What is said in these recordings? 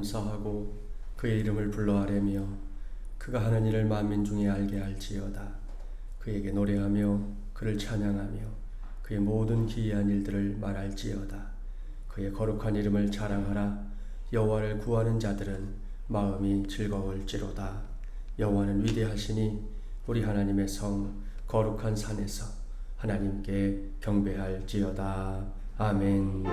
감사하고 그의 이름을 불러아뢰며 그가 하는 일을 만민 중에 알게 할지어다. 그에게 노래하며 그를 찬양하며 그의 모든 기이한 일들을 말할지어다. 그의 거룩한 이름을 자랑하라. 여호와를 구하는 자들은 마음이 즐거울지로다. 여호와는 위대하시니 우리 하나님의 성 거룩한 산에서 하나님께 경배할지어다. 아멘.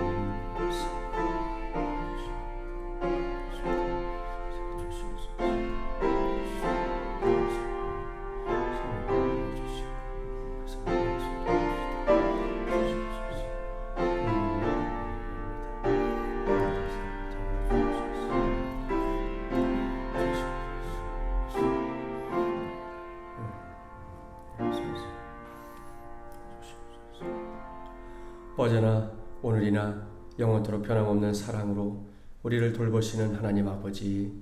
어제나 오늘이나 영원토록 변함없는 사랑으로 우리를 돌보시는 하나님 아버지,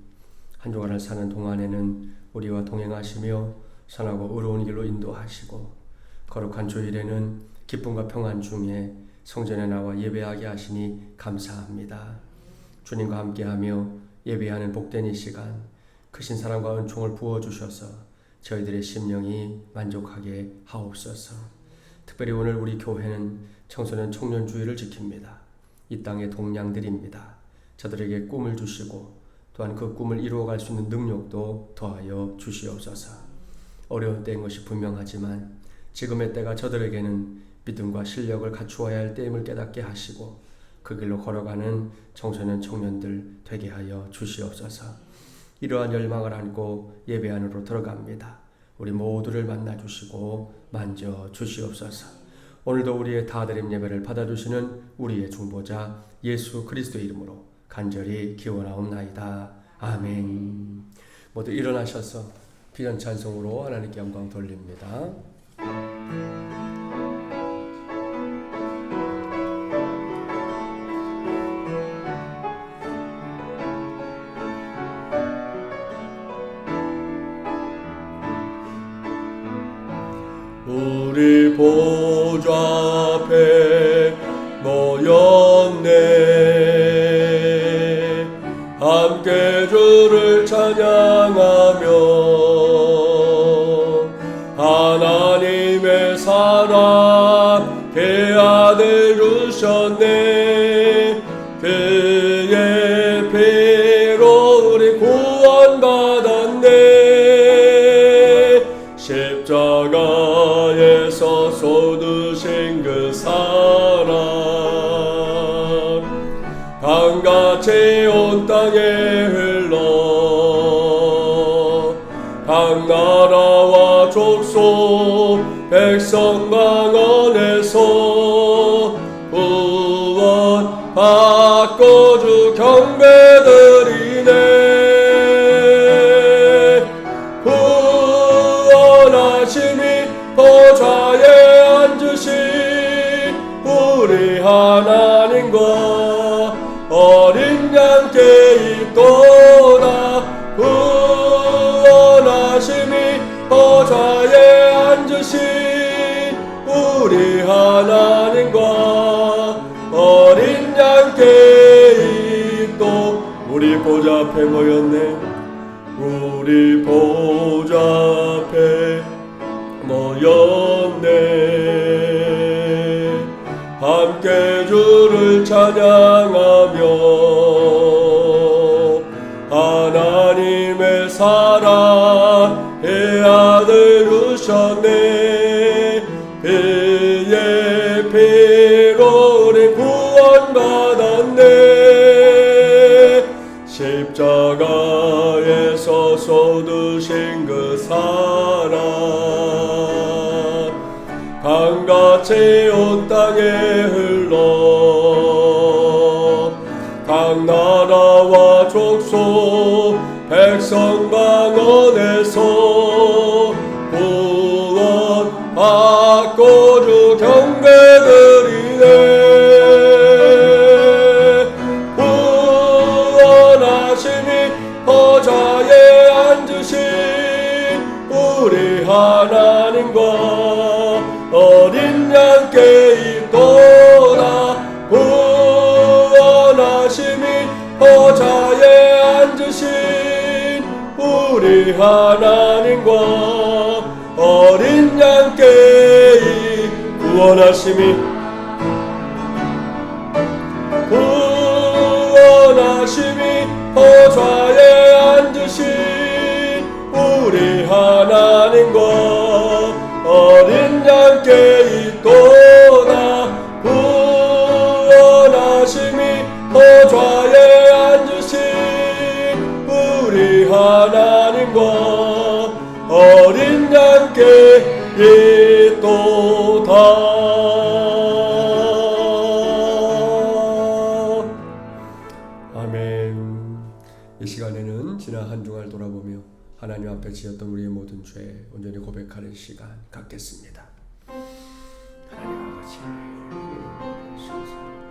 한 주간을 사는 동안에는 우리와 동행하시며 선하고 의로운 길로 인도하시고 거룩한 주일에는 기쁨과 평안 중에 성전에 나와 예배하게 하시니 감사합니다. 주님과 함께하며 예배하는 복된 이 시간, 크신 사랑과 은총을 부어주셔서 저희들의 심령이 만족하게 하옵소서. 특별히 오늘 우리 교회는 청소년 청년 주의를 지킵니다. 이 땅의 동량들입니다. 저들에게 꿈을 주시고 또한 그 꿈을 이루어갈 수 있는 능력도 더하여 주시옵소서. 어려운 때인 것이 분명하지만 지금의 때가 저들에게는 믿음과 실력을 갖추어야 할 때임을 깨닫게 하시고 그 길로 걸어가는 청소년 청년들 되게 하여 주시옵소서. 이러한 열망을 안고 예배 안으로 들어갑니다. 우리 모두를 만나주시고 만져주시옵소서. 오늘도 우리의 다드림 예배를 받아주시는 우리의 중보자 예수 그리스도의 이름으로 간절히 기원하옵나이다. 아멘. 모두 일어나셔서 비전 찬송으로 하나님께 영광 돌립니다. 우리 보좌 앞에 모였네. 함께 주를 찬양하며 하나님의 사랑 그 아들 주셨네. 그의 피로 우리 구원받았네. 십자가에서 쏟으신 그 사랑 강같이 온 땅에 흘러 각 나라와 족속 백성 방언에서 구원 받고 주 경배드리네. 보좌에 앉으신 우리 하나님과 어린 양께 있도다. 구원하심이 보좌에 앉으신 우리 하나님과 어린 양께 있도. 우리 보좌 앞에 모였네. 우리 보좌 앞에 모였네. 함께 주를 찬양하며 하나님의 사랑 그 아들 주셨네. 그의 피로 우리 구원받았네. 십자가에서 쏟으신 그 사랑 강같이 온 땅에 흘러 각 나라와 족속 백성 방언에서 구원 받고 주 경배드리네. 구원하심이 보좌에 앉으신 우리 하나님과 어린 양께 있도다. 구원하심이 보좌에 앉으신 우리 하나님과 어린 양께이 구원하심이 보좌에 앉으신 우리 하나님과 어린 양께 있도다. 구원하심이 보좌에 앉으신 우리 하나님과 어린 양께 있도다. 이 시간에는 지난 한 주간을 돌아보며 하나님 앞에 지었던 우리의 모든 죄 온전히 고백하는 시간 갖겠습니다. 하나님 아버지, 한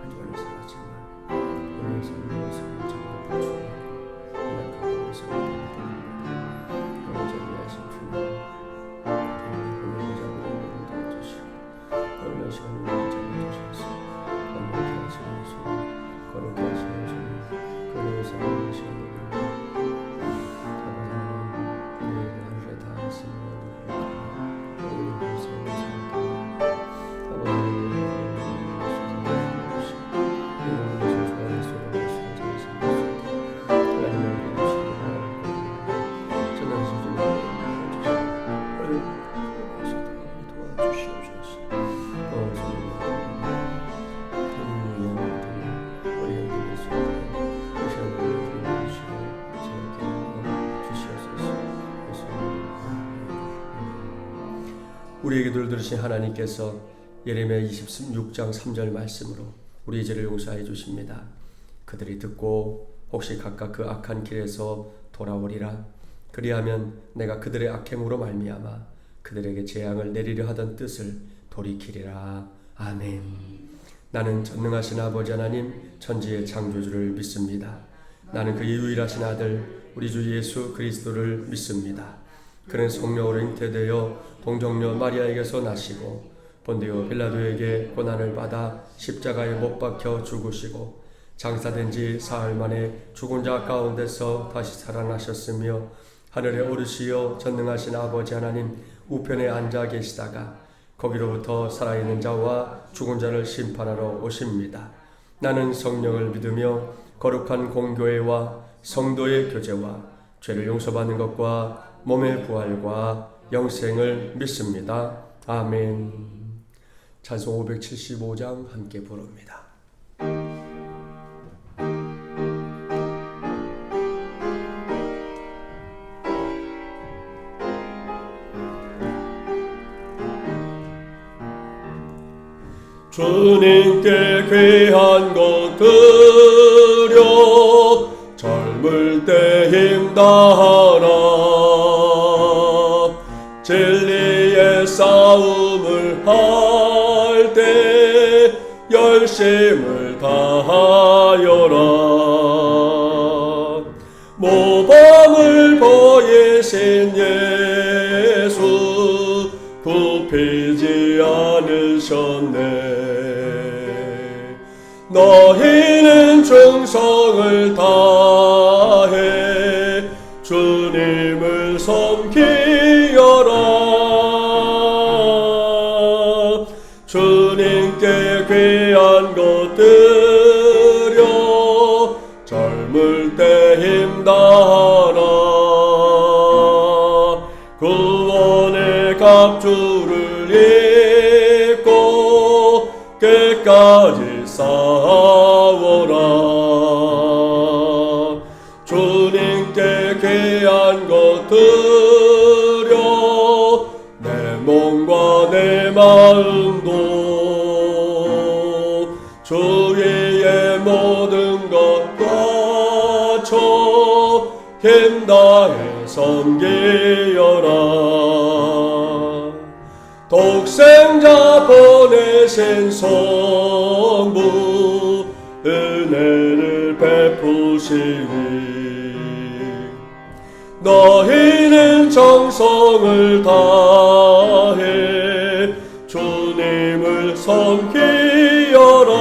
주간을 살았지만 오늘 삶을 위해서 정말 부족하고 연약하고 해서입니다. 오늘 자비하신 주님, 오늘 자비를 도와주시고 오늘 시간을 우리 잘못하셔서 완벽히 하시는 주님, 거룩히 하시는 주님, 그의 삶을 시간 우리의 기도를 들으신 하나님께서 예레미야 26장 3절 말씀으로 우리의 죄를 용서해 주십니다. 그들이 듣고 혹시 각각 그 악한 길에서 돌아오리라. 그리하면 내가 그들의 악행으로 말미암아 그들에게 재앙을 내리려 하던 뜻을 돌이키리라. 아멘. 나는 전능하신 아버지 하나님 천지의 창조주를 믿습니다. 나는 그의 유일하신 아들 우리 주 예수 그리스도를 믿습니다. 그는 성령으로 잉태되어 동정녀 마리아에게서 나시고 본디오 빌라도에게 고난을 받아 십자가에 못 박혀 죽으시고 장사된 지 사흘 만에 죽은 자 가운데서 다시 살아나셨으며 하늘에 오르시어 전능하신 아버지 하나님 우편에 앉아 계시다가 거기로부터 살아있는 자와 죽은 자를 심판하러 오십니다. 나는 성령을 믿으며 거룩한 공교회와 성도의 교제와 죄를 용서받는 것과 몸의 부활과 영생을 믿습니다. 아멘. 찬송 575장 함께 부릅니다. 주님께 귀한 것 드려 젊을 때 힘다하라. 진리의 싸움을 할 때 열심을 다하여라. 모범을 보이신 예수 굽히지 않으셨네. 너희는 충성을 다해 주님을 섬기여라. 주님께 귀한 것 드려 젊을 때 힘다하라. 구원의 갑주를 입고 끝까지 싸워라. 주님께 귀한 것 드려 내 몸과 내 마음도 주 위의 모든 것 바쳐 힘다해 섬기여라. 독생자 보내신 성부 은혜를 베푸시니 너희는 정성을 다해 주님을 섬기여라.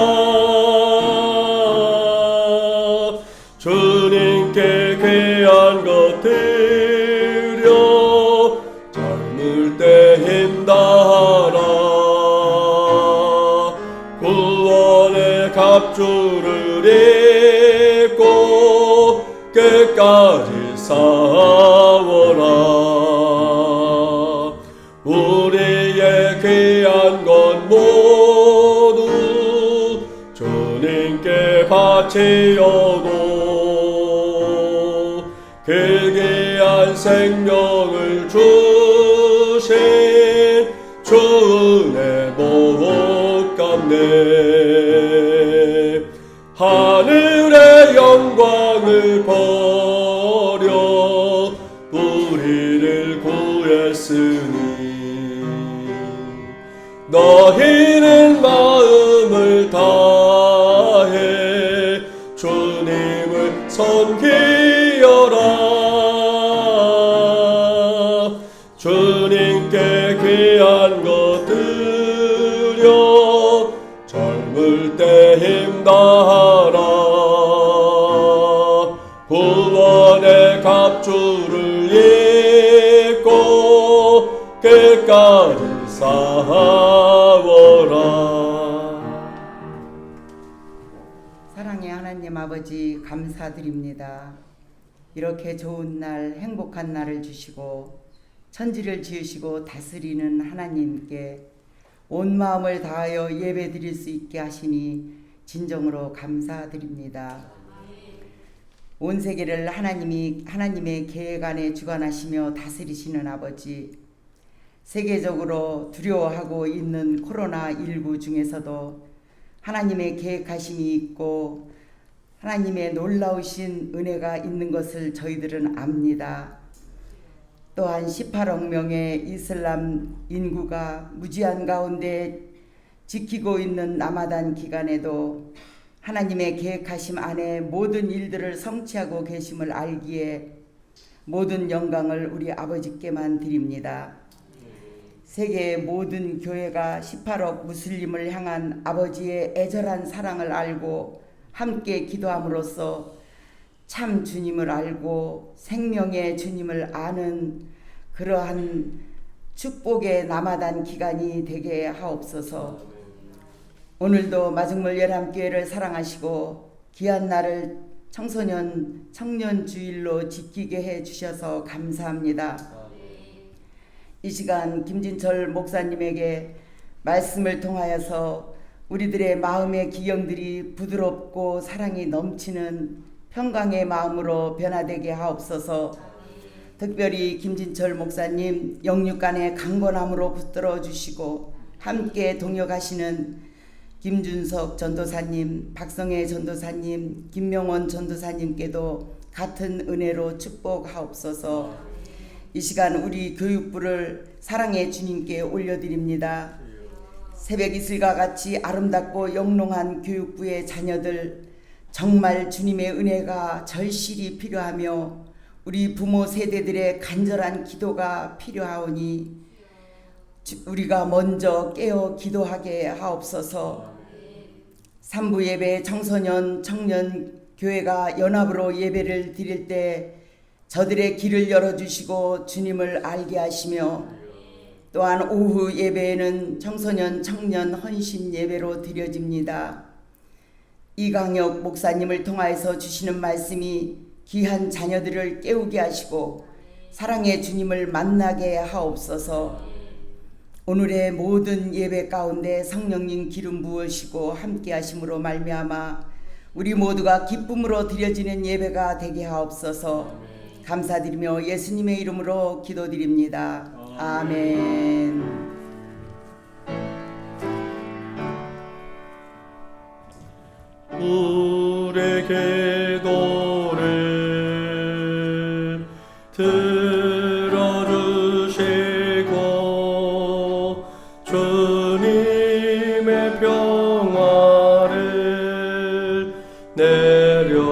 주님 주님께 귀한 것 드려 젊을 때 힘다하라. 구원의 갑주를 입고 끝까지 싸워라. 우리의 귀한 것 모두 주님께 바치어도 그 귀한 생명을 주신 주 은혜 못 갚네. 하늘의 영광을 버려 우리를 구했으니 너희는 마음을 다해 주님을 섬기어라. 주님께 귀한 것 드려 젊을 때 힘다하라. 구원의 갑주를 입고 끝까지 싸워라. 사랑의 하나님 아버지, 감사드립니다. 이렇게 좋은 날, 행복한 날을 주시고 천지를 지으시고 다스리는 하나님께 온 마음을 다하여 예배 드릴 수 있게 하시니 진정으로 감사드립니다. 온 세계를 하나님의 계획 안에 주관하시며 다스리시는 아버지, 세계적으로 두려워하고 있는 코로나19 중에서도 하나님의 계획하심이 있고 하나님의 놀라우신 은혜가 있는 것을 저희들은 압니다. 또한 18억 명의 이슬람 인구가 무지한 가운데 지키고 있는 라마단 기간에도 하나님의 계획하심 안에 모든 일들을 성취하고 계심을 알기에 모든 영광을 우리 아버지께만 드립니다. 세계의 모든 교회가 18억 무슬림을 향한 아버지의 애절한 사랑을 알고 함께 기도함으로써 참 주님을 알고 생명의 주님을 아는 그러한 축복의 라마단 기간이 되게 하옵소서. 오늘도 마중물 열람교회를 사랑하시고 귀한 날을 청소년 청년 주일로 지키게 해 주셔서 감사합니다. 이 시간 김진철 목사님에게 말씀을 통하여서 우리들의 마음의 기경들이 부드럽고 사랑이 넘치는 평강의 마음으로 변화되게 하옵소서. 특별히 김진철 목사님 영육간의 강건함으로 붙들어 주시고 함께 동역하시는 김준석 전도사님, 박성애 전도사님, 김명원 전도사님께도 같은 은혜로 축복하옵소서. 이 시간 우리 교육부를 사랑의 주님께 올려드립니다. 새벽 이슬과 같이 아름답고 영롱한 교육부의 자녀들, 정말 주님의 은혜가 절실히 필요하며 우리 부모 세대들의 간절한 기도가 필요하오니 우리가 먼저 깨어 기도하게 하옵소서. 3부 예배 청소년 청년 교회가 연합으로 예배를 드릴 때 저들의 길을 열어주시고 주님을 알게 하시며 또한 오후 예배에는 청소년 청년 헌신 예배로 드려집니다. 이강혁 목사님을 통하여서 주시는 말씀이 귀한 자녀들을 깨우게 하시고 사랑의 주님을 만나게 하옵소서. 오늘의 모든 예배 가운데 성령님 기름 부으시고 함께 하심으로 말미암아 우리 모두가 기쁨으로 드려지는 예배가 되게 하옵소서. 감사드리며 예수님의 이름으로 기도드립니다. 아멘. 우리 기도를 들어주시고 주님의 평화를 내려주소서.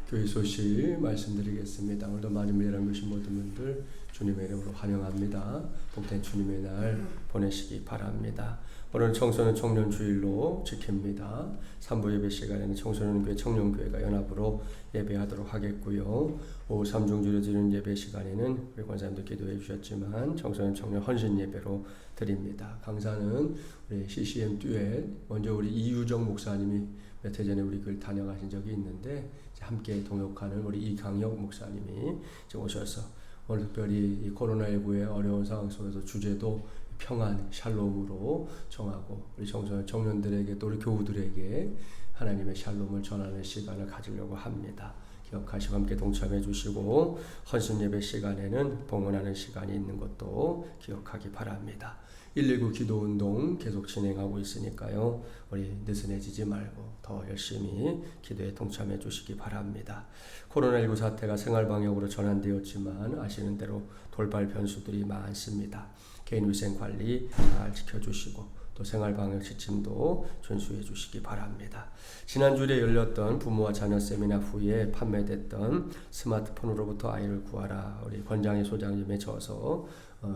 교회 소식 말씀드리겠습니다. 오늘도 많은 예람 오신 모든 분들 주님의 주님의 이름으로 환영합니다. 복된 주님의 날 보내시기 바랍니다. 오늘 청소년 청년 주일로 지킵니다. 3부 예배 시간에는 청소년교회 청년교회가 연합으로 예배하도록 하겠고요. 오후 3중 줄여지는 예배 시간에는 우리 권사님도 기도해 주셨지만 청소년 청년 헌신 예배로 드립니다. 강사는 우리 CCM 듀엣, 먼저 우리 이유정 목사님이 몇 해 전에 우리 교회를 다녀가신 적이 있는데 함께 동역하는 우리 이강혁 목사님이 오셔서 오늘 특별히 이 코로나19의 어려운 상황 속에서 주제도 평안, 샬롬으로 정하고 우리 청년들에게 또 우리 교우들에게 하나님의 샬롬을 전하는 시간을 가지려고 합니다. 기억하시고 함께 동참해 주시고 헌신 예배 시간에는 봉헌하는 시간이 있는 것도 기억하기 바랍니다. 119 기도운동 계속 진행하고 있으니까요. 우리 느슨해지지 말고 더 열심히 기도에 동참해 주시기 바랍니다. 코로나19 사태가 생활방역으로 전환되었지만 아시는 대로 돌발 변수들이 많습니다. 개인위생관리 잘 지켜주시고 또 생활방역 지침도 준수해 주시기 바랍니다. 지난주에 열렸던 부모와 자녀 세미나 후에 판매됐던 스마트폰으로부터 아이를 구하라 우리 권장희 소장님의 저서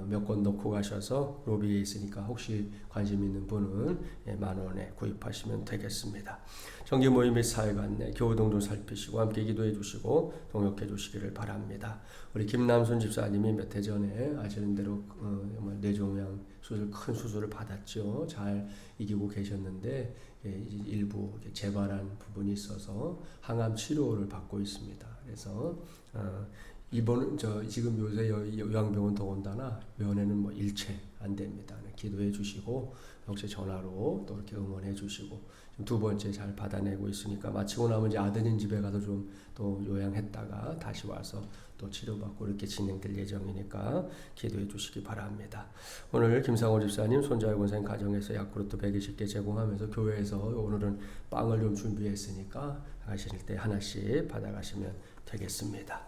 몇 권 넣고 가셔서 로비에 있으니까 혹시 관심 있는 분은 10,000원에 구입하시면 되겠습니다. 정기 모임 및 사회가 안내, 교우동도 살피시고 함께 기도해 주시고 동역해 주시기를 바랍니다. 우리 김남순 집사님이 몇 해 전에 아시는 대로 뇌종양 수술, 큰 수술을 받았죠. 잘 이기고 계셨는데 일부 재발한 부분이 있어서 항암 치료를 받고 있습니다. 그래서 이번 지금 요새 요양병원 더군다나 면회는 일체 안 됩니다. 기도해 주시고 혹시 전화로 또 이렇게 응원해 주시고 지금 두 번째 잘 받아내고 있으니까 마치고 나면 이제 아드님 집에 가서 좀 또 요양했다가 다시 와서 또 치료받고 이렇게 진행될 예정이니까 기도해 주시기 바랍니다. 오늘 김상호 집사님 손자유 권사님 가정에서 야쿠르트 120개 제공하면서 교회에서 오늘은 빵을 좀 준비했으니까 가실 때 하나씩 받아가시면 되겠습니다.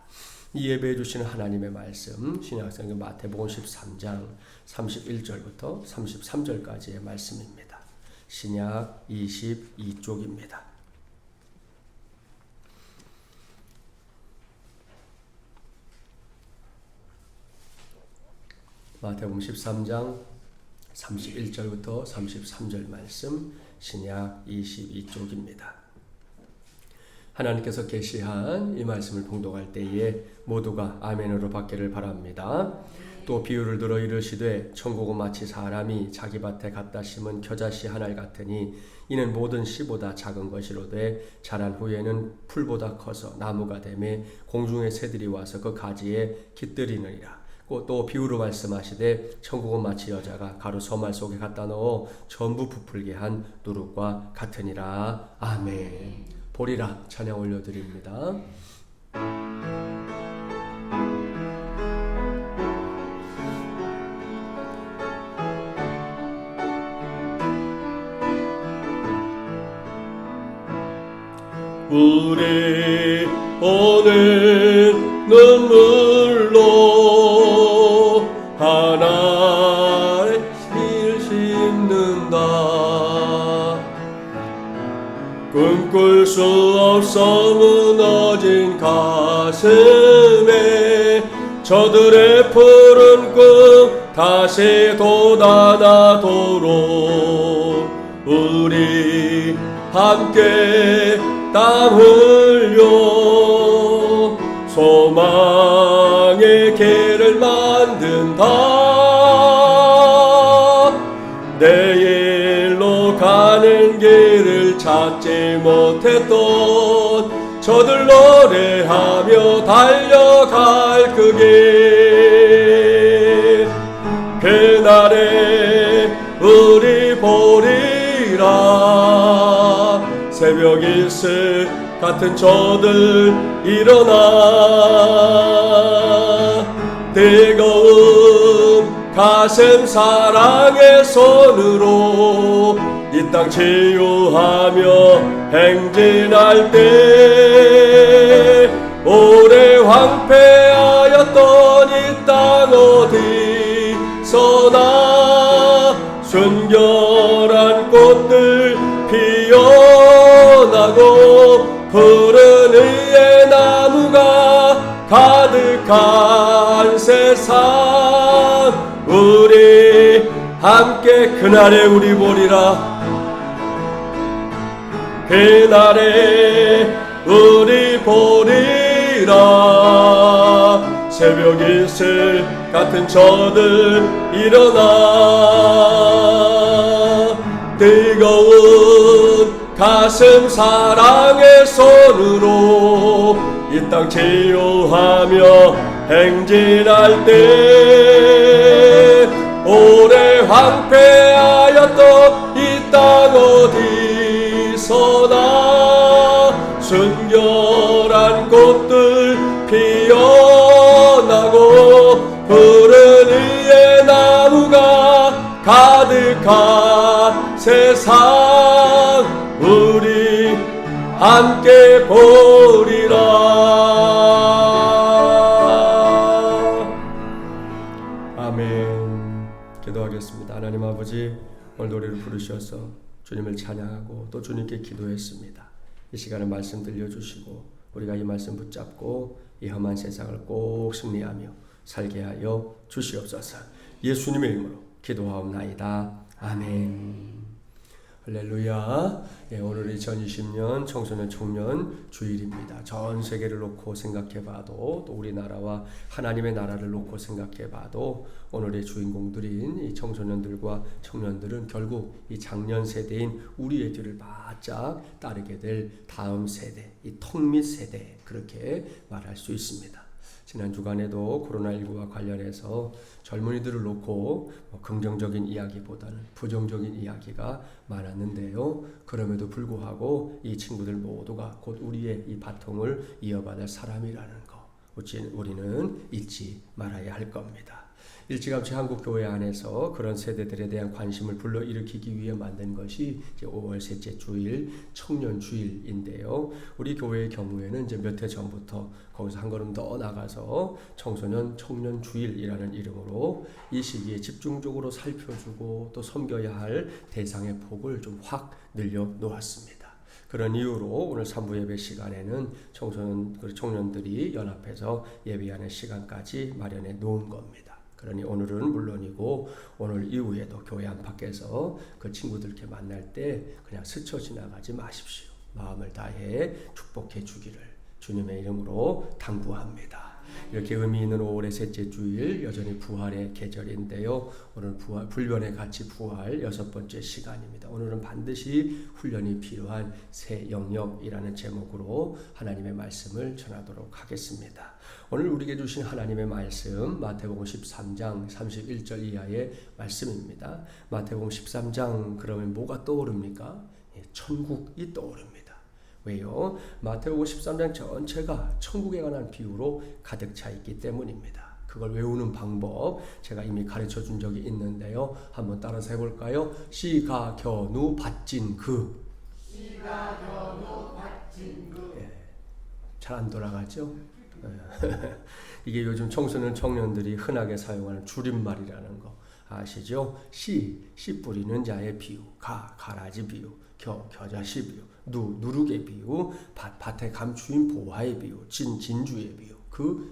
이 예배해 주시는 하나님의 말씀 신약성경 마태복음 13장 31절부터 33절까지의 말씀입니다. 신약 22쪽입니다. 마태복음 13장 31절부터 33절 말씀 신약 22쪽입니다. 하나님께서 계시한 이 말씀을 봉독할 때에 모두가 아멘으로 받기를 바랍니다. 또 비유를 들어 이르시되 천국은 마치 사람이 자기 밭에 갖다 심은 겨자씨 한 알 같으니 이는 모든 씨보다 작은 것이로되 자란 후에는 풀보다 커서 나무가 되매 공중의 새들이 와서 그 가지에 깃들이느니라. 또 비유로 말씀하시되 천국은 마치 여자가 가루 서말 속에 갖다 넣어 전부 부풀게 한 누룩과 같으니라. 아멘. 보리라 찬양 올려드립니다. 우리 오늘 눈물로 하나의 실 심는다. 꿈꿀 수 없어 무너진 가슴에 저들의 푸른 꿈 다시 돋아나도록 우리 함께 땀 흘려 소망의 길을 만든다. 내일로 가는 길을 찾지 못했던 저들 노래하며 달려갈 그 길 그날에 우리 보리라. 새벽 이슬 같은 저들 일어나 뜨거운 가슴 사랑의 손으로 이 땅 치유하며 행진할 때 오래 황폐하였던 이 땅 어디서나 순결한 꽃들 피어나고 푸른 의의 나무가 가득한 세상 우리 함께 그날에 우리 보리라. 그날에 우리 보리라. 새벽 이슬 같은 저들 일어나. 뜨거운 가슴 사랑의 손으로 이 땅 치유하며 행진할 때 오래 황폐하였던 이 땅 어디서나 순결한 꽃들 피어나고 푸른 위에 나무가 가득한 세상 우리 함께 보리라. 아멘. 기도하겠습니다. 하나님 아버지, 오늘 노래를 부르셔서 주님을 찬양하고 또 주님께 기도했습니다. 이 시간에 말씀 들려주시고 우리가 이 말씀 붙잡고 이 험한 세상을 꼭 승리하며 살게 하여 주시옵소서. 예수님의 이름으로 기도하옵나이다. 아멘. 할렐루야. 오늘 2020년 청소년 청년 주일입니다. 전 세계를 놓고 생각해봐도 또 우리나라와 하나님의 나라를 놓고 생각해봐도 오늘의 주인공들인 이 청소년들과 청년들은 결국 이 장년 세대인 우리의 뒤를 바짝 따르게 될 다음 세대, 이 턱밑 세대, 그렇게 말할 수 있습니다. 지난 주간에도 코로나19와 관련해서 젊은이들을 놓고 긍정적인 이야기보다는 부정적인 이야기가 많았는데요. 그럼에도 불구하고 이 친구들 모두가 곧 우리의 이 바통을 이어받을 사람이라는 거 우리는 잊지 말아야 할 겁니다. 일찌감치 한국 교회 안에서 그런 세대들에 대한 관심을 불러일으키기 위해 만든 것이 이제 5월 셋째 주일 청년 주일인데요. 우리 교회의 경우에는 이제 몇 해 전부터 거기서 한 걸음 더 나가서 청소년 청년 주일이라는 이름으로 이 시기에 집중적으로 살펴주고 또 섬겨야 할 대상의 폭을 좀 확 늘려 놓았습니다. 그런 이유로 오늘 3부 예배 시간에는 청년들이 연합해서 예배하는 시간까지 마련해 놓은 겁니다. 그러니 오늘은 물론이고 오늘 이후에도 교회 안팎에서 그 친구들께 만날 때 그냥 스쳐 지나가지 마십시오. 마음을 다해 축복해 주기를 주님의 이름으로 당부합니다. 이렇게 의미 있는 5월의 셋째 주일, 여전히 부활의 계절인데요. 오늘 불변의 가치 부활 6번째 시간입니다. 오늘은 반드시 훈련이 필요한 새 영역이라는 제목으로 하나님의 말씀을 전하도록 하겠습니다. 오늘 우리에게 주신 하나님의 말씀 마태복음 13장 31절 이하의 말씀입니다. 마태복음 13장 그러면 뭐가 떠오릅니까? 천국이 떠오릅니다. 왜요? 마태복음 13장 전체가 천국에 관한 비유로 가득 차 있기 때문입니다. 그걸 외우는 방법 제가 이미 가르쳐 준 적이 있는데요. 한번 따라서 해볼까요? 시가견우 밭진그. 시가견우 밭진그. 잘 안 돌아가죠? 이게 요즘 청소년 청년들이 흔하게 사용하는 줄임말이라는 거 아시죠? 씨 뿌리는 자의 비유, 가라지 비유, 겨자씨 비유, 누룩의 비유, 밭에 감추인 보화의 비유, 진주의 비유,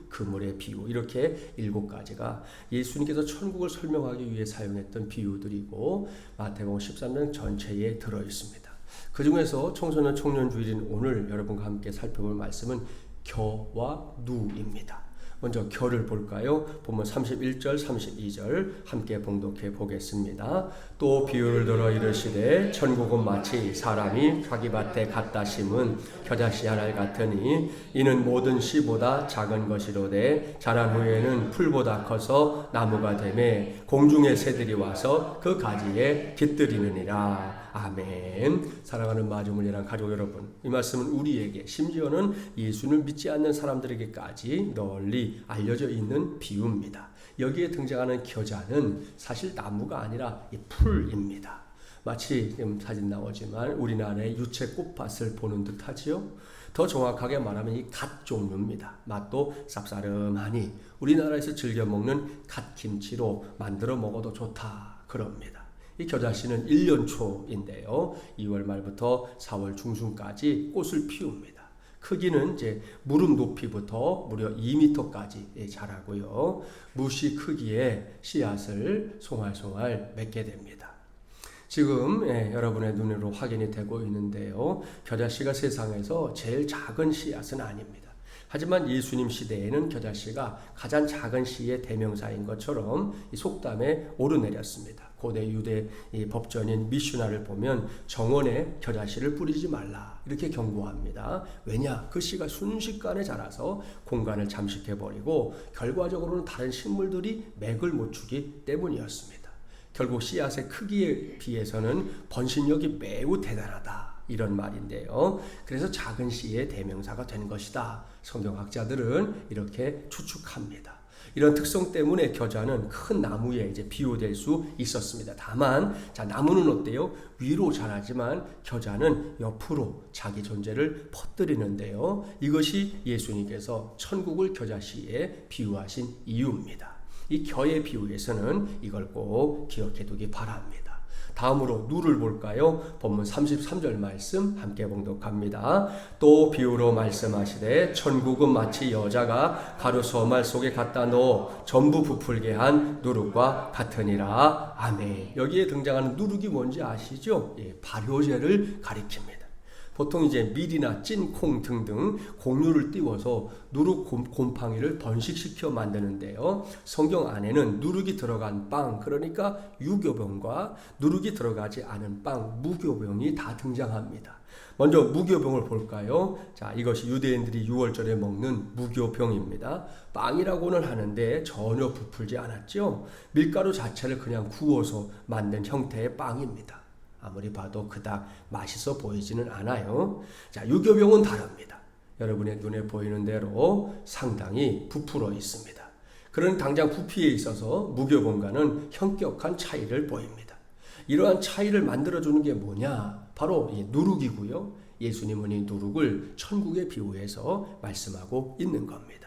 그물의 비유, 이렇게 7가지가 예수님께서 천국을 설명하기 위해 사용했던 비유들이고 마태복음 13장 전체에 들어있습니다. 그 중에서 청소년 청년 주일인 오늘 여러분과 함께 살펴볼 말씀은 겨와 누입니다. 먼저 겨를 볼까요? 본문 31절 32절 함께 봉독해 보겠습니다. 또 비유를 들어 이르시되 천국은 마치 사람이 자기 밭에 갖다 심은 겨자씨 하나 같으니 이는 모든 씨보다 작은 것이로되 자란 후에는 풀보다 커서 나무가 되매 공중의 새들이 와서 그 가지에 깃들이느니라. 아멘. 사랑하는 마중물이란 가족 여러분, 이 말씀은 우리에게 심지어는 예수를 믿지 않는 사람들에게까지 널리 알려져 있는 비유입니다. 여기에 등장하는 겨자는 사실 나무가 아니라 이 풀입니다. 마치 지금 사진 나오지만 우리나라의 유채 꽃밭을 보는 듯 하지요. 더 정확하게 말하면 이 갓 종류입니다. 맛도 쌉싸름하니 우리나라에서 즐겨 먹는 갓김치로 만들어 먹어도 좋다 그럽니다. 이 겨자씨는 1년 초인데요. 2월 말부터 4월 중순까지 꽃을 피웁니다. 크기는 이제 무릎 높이부터 무려 2m까지 자라고요. 무씨 크기의 씨앗을 송알송알 맺게 됩니다. 지금 여러분의 눈으로 확인이 되고 있는데요. 겨자씨가 세상에서 제일 작은 씨앗은 아닙니다. 하지만 예수님 시대에는 겨자씨가 가장 작은 씨의 대명사인 것처럼 이 속담에 오르내렸습니다. 고대 유대 법전인 미슈나를 보면 정원에 겨자씨를 뿌리지 말라 이렇게 경고합니다. 왜냐? 그 씨가 순식간에 자라서 공간을 잠식해버리고 결과적으로는 다른 식물들이 맥을 못 추기 때문이었습니다. 결국 씨앗의 크기에 비해서는 번식력이 매우 대단하다 이런 말인데요. 그래서 작은 씨의 대명사가 된 것이다. 성경학자들은 이렇게 추측합니다. 이런 특성 때문에 겨자는 큰 나무에 이제 비유될 수 있었습니다. 다만 나무는 어때요? 위로 자라지만 겨자는 옆으로 자기 존재를 퍼뜨리는데요. 이것이 예수님께서 천국을 겨자씨에 비유하신 이유입니다. 이 겨의 비유에서는 이걸 꼭 기억해 두기 바랍니다. 다음으로 누를 볼까요? 본문 33절 말씀 함께 봉독합니다. 또 비유로 말씀하시되 천국은 마치 여자가 가루 서말 속에 갖다 넣어 전부 부풀게 한 누룩과 같으니라. 아멘. 여기에 등장하는 누룩이 뭔지 아시죠? 발효제를 가리킵니다. 보통 이제 밀이나 찐콩 등등 곡류를 띄워서 누룩 곰팡이를 번식시켜 만드는데요. 성경 안에는 누룩이 들어간 빵, 그러니까 유교병과 누룩이 들어가지 않은 빵, 무교병이 다 등장합니다. 먼저 무교병을 볼까요? 자, 이것이 유대인들이 6월절에 먹는 무교병입니다. 빵이라고는 하는데 전혀 부풀지 않았죠. 밀가루 자체를 그냥 구워서 만든 형태의 빵입니다. 아무리 봐도 그닥 맛있어 보이지는 않아요. 자, 유교병은 다릅니다. 여러분의 눈에 보이는 대로 상당히 부풀어 있습니다. 그런 당장 부피에 있어서 무교병과는 현격한 차이를 보입니다. 이러한 차이를 만들어주는 게 뭐냐? 바로 이 누룩이고요. 예수님은 이 누룩을 천국에 비유해서 말씀하고 있는 겁니다.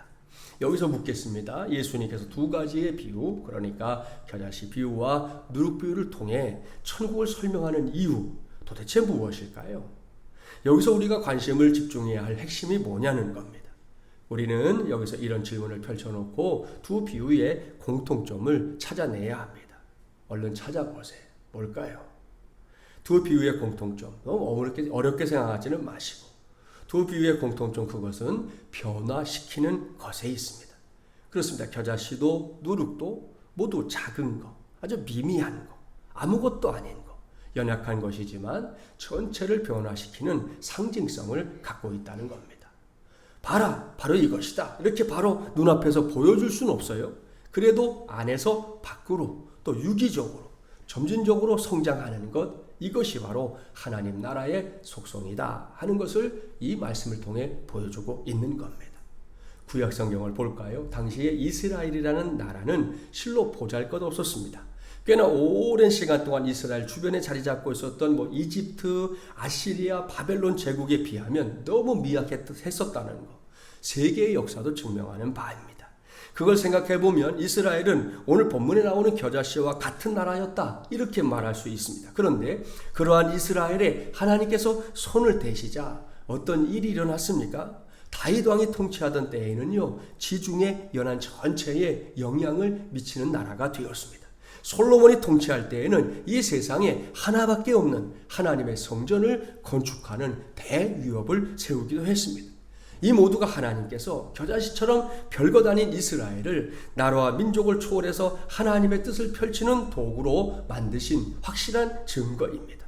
여기서 묻겠습니다. 예수님께서 두 가지의 비유, 그러니까 겨자씨 비유와 누룩 비유를 통해 천국을 설명하는 이유, 도대체 무엇일까요? 여기서 우리가 관심을 집중해야 할 핵심이 뭐냐는 겁니다. 우리는 여기서 이런 질문을 펼쳐놓고 두 비유의 공통점을 찾아내야 합니다. 얼른 찾아보세요. 뭘까요? 두 비유의 공통점, 너무 어렵게 생각하지는 마시고 두 비유의 공통점, 그것은 변화시키는 것에 있습니다. 그렇습니다. 겨자씨도 누룩도 모두 작은 거, 아주 미미한 거, 아무것도 아닌 거, 연약한 것이지만 전체를 변화시키는 상징성을 갖고 있다는 겁니다. 봐라, 바로 이것이다. 이렇게 바로 눈앞에서 보여줄 수는 없어요. 그래도 안에서 밖으로 또 유기적으로 점진적으로 성장하는 것, 이것이 바로 하나님 나라의 속성이다 하는 것을 이 말씀을 통해 보여주고 있는 겁니다. 구약 성경을 볼까요? 당시에 이스라엘이라는 나라는 실로 보잘것없었습니다. 꽤나 오랜 시간 동안 이스라엘 주변에 자리 잡고 있었던 이집트, 아시리아, 바벨론 제국에 비하면 너무 미약했었다는 것, 세계의 역사도 증명하는 바입니다. 그걸 생각해 보면 이스라엘은 오늘 본문에 나오는 겨자씨와 같은 나라였다 이렇게 말할 수 있습니다. 그런데 그러한 이스라엘에 하나님께서 손을 대시자 어떤 일이 일어났습니까? 다윗 왕이 통치하던 때에는요, 지중해 연안 전체에 영향을 미치는 나라가 되었습니다. 솔로몬이 통치할 때에는 이 세상에 하나밖에 없는 하나님의 성전을 건축하는 대위협을 세우기도 했습니다. 이 모두가 하나님께서 겨자씨처럼 별것 아닌 이스라엘을 나라와 민족을 초월해서 하나님의 뜻을 펼치는 도구로 만드신 확실한 증거입니다.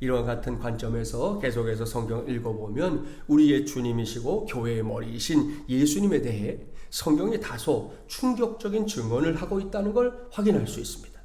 이와 같은 관점에서 계속해서 성경을 읽어보면 우리의 주님이시고 교회의 머리이신 예수님에 대해 성경이 다소 충격적인 증언을 하고 있다는 걸 확인할 수 있습니다.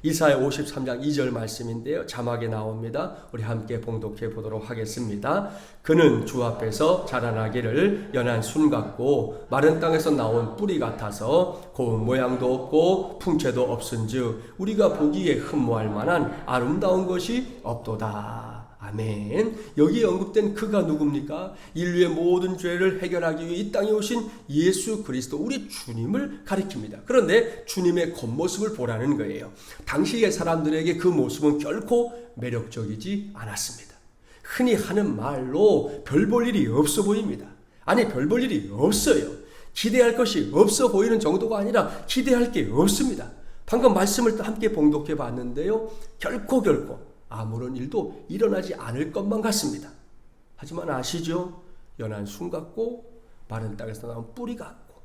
이사야 53장 2절 말씀인데요. 자막에 나옵니다. 우리 함께 봉독해 보도록 하겠습니다. 그는 주 앞에서 자라나기를 연한 순 같고 마른 땅에서 나온 뿌리 같아서 고운 모양도 없고 풍채도 없은즉 우리가 보기에 흠모할 만한 아름다운 것이 없도다. 아멘. 여기에 언급된 그가 누굽니까? 인류의 모든 죄를 해결하기 위해 이 땅에 오신 예수 그리스도, 우리 주님을 가리킵니다. 그런데 주님의 겉모습을 보라는 거예요. 당시의 사람들에게 그 모습은 결코 매력적이지 않았습니다. 흔히 하는 말로 별 볼 일이 없어 보입니다. 아니, 별 볼 일이 없어요. 기대할 것이 없어 보이는 정도가 아니라 기대할 게 없습니다. 방금 말씀을 함께 봉독해 봤는데요. 결코 아무런 일도 일어나지 않을 것만 같습니다. 하지만 아시죠? 연한 순 같고 마른 땅에서 나온 뿌리 같고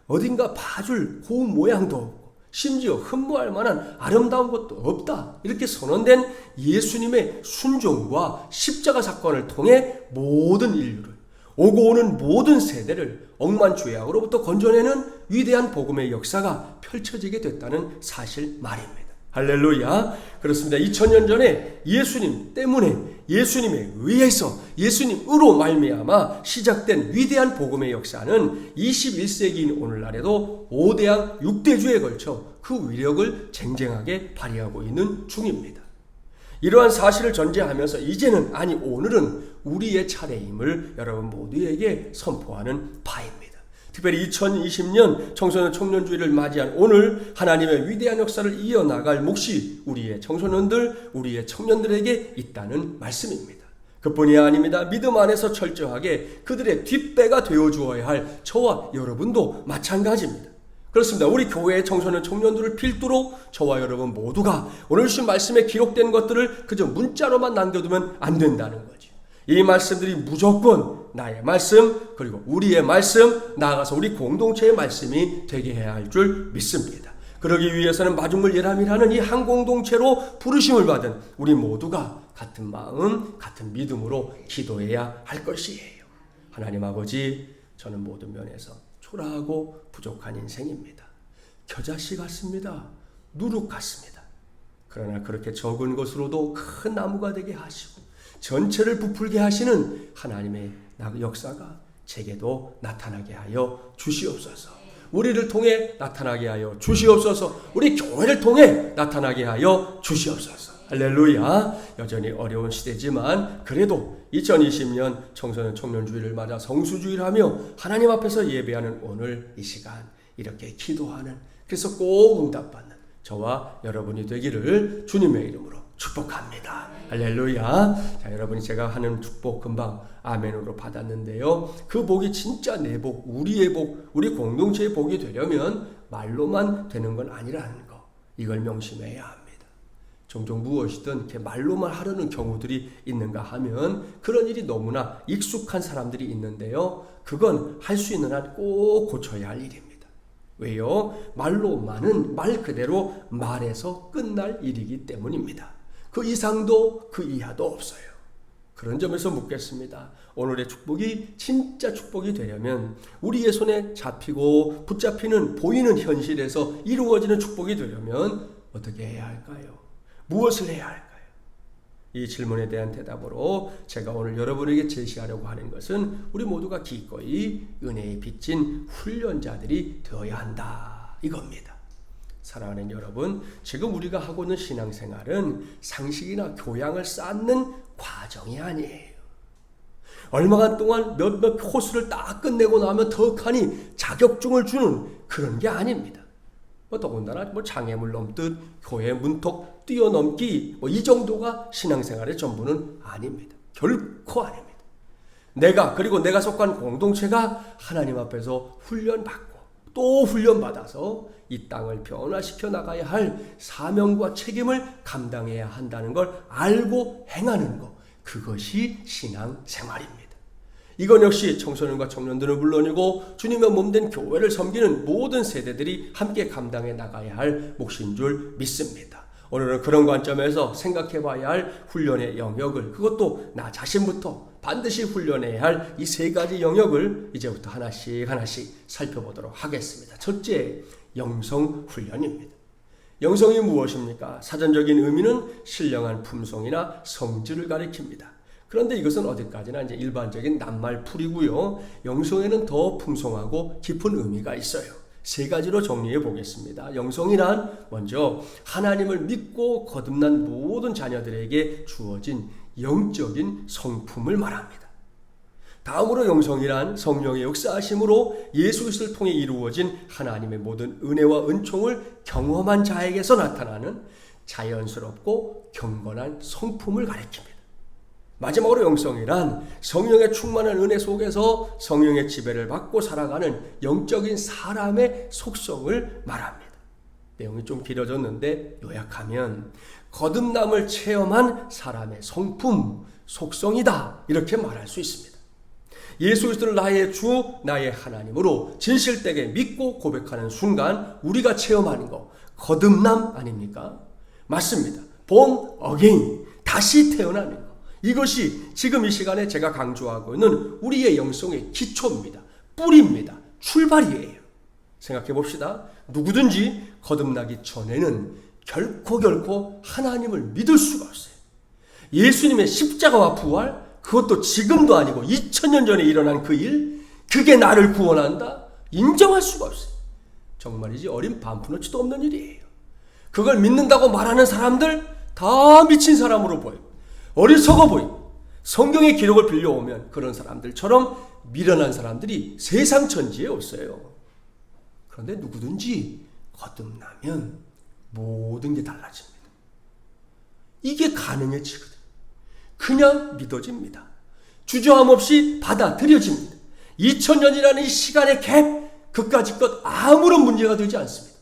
어딘가 봐줄 고운 모양도 없고 심지어 흠모할 만한 아름다운 것도 없다. 이렇게 선언된 예수님의 순종과 십자가 사건을 통해 모든 인류를, 오고 오는 모든 세대를 억만 죄악으로부터 건져내는 위대한 복음의 역사가 펼쳐지게 됐다는 사실 말입니다. 할렐루야. 그렇습니다. 2000년 전에 예수님 때문에, 예수님에 의해서, 예수님으로 말미암아 시작된 위대한 복음의 역사는 21세기인 오늘날에도 5대양 6대주에 걸쳐 그 위력을 쟁쟁하게 발휘하고 있는 중입니다. 이러한 사실을 전제하면서 이제는, 아니 오늘은 우리의 차례임을 여러분 모두에게 선포하는 바입니다. 특별히 2020년 청소년 청년주의를 맞이한 오늘 하나님의 위대한 역사를 이어나갈 몫이 우리의 청소년들, 우리의 청년들에게 있다는 말씀입니다. 그뿐이 아닙니다. 믿음 안에서 철저하게 그들의 뒷배가 되어주어야 할 저와 여러분도 마찬가지입니다. 그렇습니다. 우리 교회의 청소년 청년들을 필두로 저와 여러분 모두가 오늘 주신 말씀에 기록된 것들을 그저 문자로만 남겨두면 안 된다는 거죠. 이 말씀들이 무조건 나의 말씀, 그리고 우리의 말씀, 나아가서 우리 공동체의 말씀이 되게 해야 할 줄 믿습니다. 그러기 위해서는 마중물 예람이라는 이 한 공동체로 부르심을 받은 우리 모두가 같은 마음, 같은 믿음으로 기도해야 할 것이에요. 하나님 아버지, 저는 모든 면에서 초라하고 부족한 인생입니다. 겨자씨 같습니다. 누룩 같습니다. 그러나 그렇게 적은 것으로도 큰 나무가 되게 하시고 전체를 부풀게 하시는 하나님의 역사가 제게도 나타나게 하여 주시옵소서. 우리를 통해 나타나게 하여 주시옵소서. 우리 교회를 통해 나타나게 하여 주시옵소서. 할렐루야. 여전히 어려운 시대지만 그래도 2020년 청소년 청년주의를 맞아 성수주의를 하며 하나님 앞에서 예배하는 오늘 이 시간 이렇게 기도하는, 그래서 꼭 응답받는 저와 여러분이 되기를 주님의 이름으로 축복합니다. 할렐루야. 자, 여러분이 제가 하는 축복 금방 아멘으로 받았는데요. 그 복이 진짜 내 복, 우리의 복, 우리 공동체의 복이 되려면 말로만 되는 건 아니라는 거, 이걸 명심해야 합니다. 종종 무엇이든 이렇게 말로만 하려는 경우들이 있는가 하면 그런 일이 너무나 익숙한 사람들이 있는데요. 그건 할 수 있는 한 꼭 고쳐야 할 일입니다. 왜요? 말로만은 말 그대로 말해서 끝날 일이기 때문입니다. 그 이상도 그 이하도 없어요. 그런 점에서 묻겠습니다. 오늘의 축복이 진짜 축복이 되려면, 우리의 손에 잡히고 붙잡히는 보이는 현실에서 이루어지는 축복이 되려면 어떻게 해야 할까요? 무엇을 해야 할까요? 이 질문에 대한 대답으로 제가 오늘 여러분에게 제시하려고 하는 것은 우리 모두가 기꺼이 은혜에 빚진 훈련자들이 되어야 한다, 이겁니다. 사랑하는 여러분, 지금 우리가 하고 있는 신앙생활은 상식이나 교양을 쌓는 과정이 아니에요. 얼마간 동안 몇몇 코스를 딱 끝내고 나면 덕하니 자격증을 주는 그런 게 아닙니다. 더군다나 장애물 넘듯 교회 문턱 뛰어넘기 이 정도가 신앙생활의 전부는 아닙니다. 결코 아닙니다. 그리고 내가 속한 공동체가 하나님 앞에서 훈련받고 또 훈련받아서 이 땅을 변화시켜 나가야 할 사명과 책임을 감당해야 한다는 걸 알고 행하는 것, 그것이 신앙생활입니다. 이건 역시 청소년과 청년들은 물론이고 주님의 몸된 교회를 섬기는 모든 세대들이 함께 감당해 나가야 할 몫인 줄 믿습니다. 오늘은 그런 관점에서 생각해 봐야 할 훈련의 영역을, 그것도 나 자신부터 반드시 훈련해야 할 이 세 가지 영역을 이제부터 하나씩 살펴보도록 하겠습니다. 첫째, 영성 훈련입니다. 영성이 무엇입니까? 사전적인 의미는 신령한 품성이나 성질을 가리킵니다. 그런데 이것은 어디까지나 이제 일반적인 낱말풀이고요. 영성에는 더 풍성하고 깊은 의미가 있어요. 세 가지로 정리해 보겠습니다. 영성이란 먼저 하나님을 믿고 거듭난 모든 자녀들에게 주어진 영적인 성품을 말합니다. 다음으로 영성이란 성령의 역사하심으로 예수 그리스도를 통해 이루어진 하나님의 모든 은혜와 은총을 경험한 자에게서 나타나는 자연스럽고 경건한 성품을 가리킵니다. 마지막으로 영성이란 성령의 충만한 은혜 속에서 성령의 지배를 받고 살아가는 영적인 사람의 속성을 말합니다. 내용이 좀 길어졌는데 요약하면 거듭남을 체험한 사람의 성품, 속성이다 이렇게 말할 수 있습니다. 예수 그리스도를 나의 주, 나의 하나님으로 진실되게 믿고 고백하는 순간 우리가 체험하는 거 거듭남 아닙니까? 맞습니다. born again, 다시 태어나는 거. 이것이 지금 이 시간에 제가 강조하고 있는 우리의 영성의 기초입니다. 뿌리입니다. 출발이에요. 생각해 봅시다. 누구든지 거듭나기 전에는 결코 하나님을 믿을 수가 없어요. 예수님의 십자가와 부활, 그것도 지금도 아니고 2000년 전에 일어난 그 일, 그게 나를 구원한다? 인정할 수가 없어요. 정말이지 어린 반푼어치도 없는 일이에요. 그걸 믿는다고 말하는 사람들 다 미친 사람으로 보여요. 어리석어 보이고 성경의 기록을 빌려오면 그런 사람들처럼 미련한 사람들이 세상 천지에 없어요. 그런데 누구든지 거듭나면 모든 게 달라집니다. 이게 가능해지거든요. 그냥 믿어집니다. 주저함 없이 받아들여집니다. 2000년이라는 이 시간의 갭, 그까짓 것 아무런 문제가 되지 않습니다.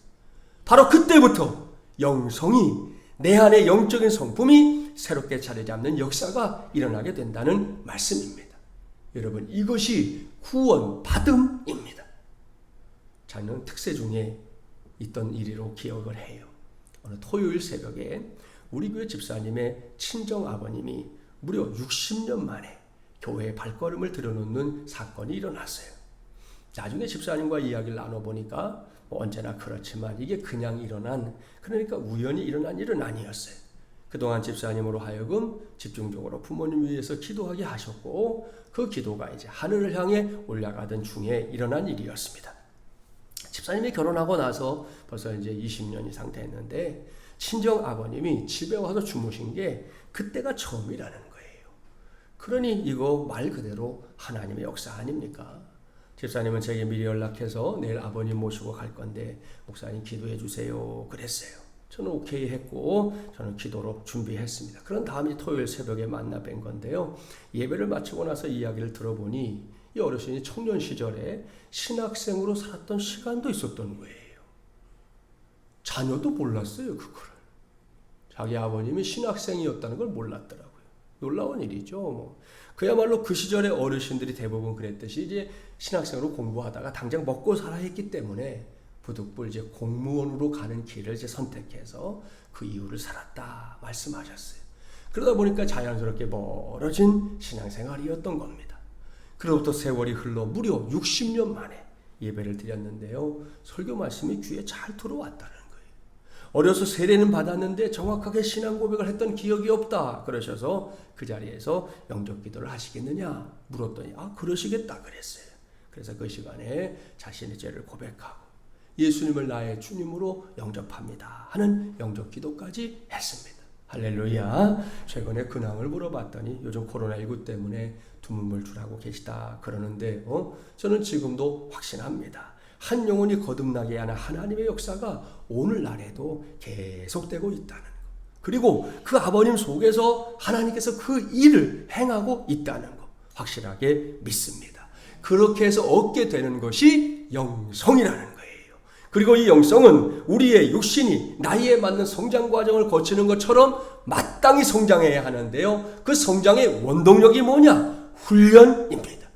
바로 그때부터 영성이, 내 안의 영적인 성품이 새롭게 자리 잡는 역사가 일어나게 된다는 말씀입니다. 여러분, 이것이 구원받음입니다. 작년 특세 중에 있던 일이로 기억을 해요. 어느 토요일 새벽에 우리 교회 집사님의 친정 아버님이 무려 60년 만에 교회에 발걸음을 들여놓는 사건이 일어났어요. 나중에 집사님과 이야기를 나눠보니까 언제나 그렇지만 이게 그냥 일어난, 그러니까 우연히 일어난 일은 아니었어요. 그동안 집사님으로 하여금 집중적으로 부모님 위해서 기도하게 하셨고, 그 기도가 이제 하늘을 향해 올라가던 중에 일어난 일이었습니다. 집사님이 결혼하고 나서 벌써 이제 20년 이상 됐는데 친정 아버님이 집에 와서 주무신 게 그때가 처음이라는 거예요. 그러니 이거 말 그대로 하나님의 역사 아닙니까? 집사님은 제게 미리 연락해서 내일 아버님 모시고 갈 건데 목사님 기도해 주세요 그랬어요. 저는 오케이 했고 저는 기도로 준비했습니다. 그런 다음에 토요일 새벽에 만나 뵌 건데요. 예배를 마치고 나서 이야기를 들어보니 이 어르신이 청년 시절에 신학생으로 살았던 시간도 있었던 거예요. 자녀도 몰랐어요, 그거를. 자기 아버님이 신학생이었다는 걸 몰랐더라고요. 놀라운 일이죠. 그야말로 그 시절의 어르신들이 대부분 그랬듯이 이제 신학생으로 공부하다가 당장 먹고 살아야 했기 때문에 부득불 이제 공무원으로 가는 길을 이제 선택해서 그 이유를 살았다 말씀하셨어요. 그러다 보니까 자연스럽게 멀어진 신앙생활이었던 겁니다. 그로부터 세월이 흘러 무려 60년 만에 예배를 드렸는데요. 설교 말씀이 귀에 잘 들어왔다는 거예요. 어려서 세례는 받았는데 정확하게 신앙 고백을 했던 기억이 없다 그러셔서 그 자리에서 영접 기도를 하시겠느냐 물었더니 그러시겠다 그랬어요. 그래서 그 시간에 자신의 죄를 고백하고 예수님을 나의 주님으로 영접합니다 하는 영접 기도까지 했습니다. 할렐루야. 최근에 근황을 물어봤더니 요즘 코로나19 때문에 두문물 주라고 계시다 그러는데 저는 지금도 확신합니다. 한 영혼이 거듭나게 하는 하나님의 역사가 오늘날에도 계속되고 있다는 것. 그리고 그 아버님 속에서 하나님께서 그 일을 행하고 있다는 것 확실하게 믿습니다. 그렇게 해서 얻게 되는 것이 영성이라는 거예요. 그리고 이 영성은 우리의 육신이 나이에 맞는 성장 과정을 거치는 것처럼 마땅히 성장해야 하는데요. 그 성장의 원동력이 뭐냐? 훈련입니다.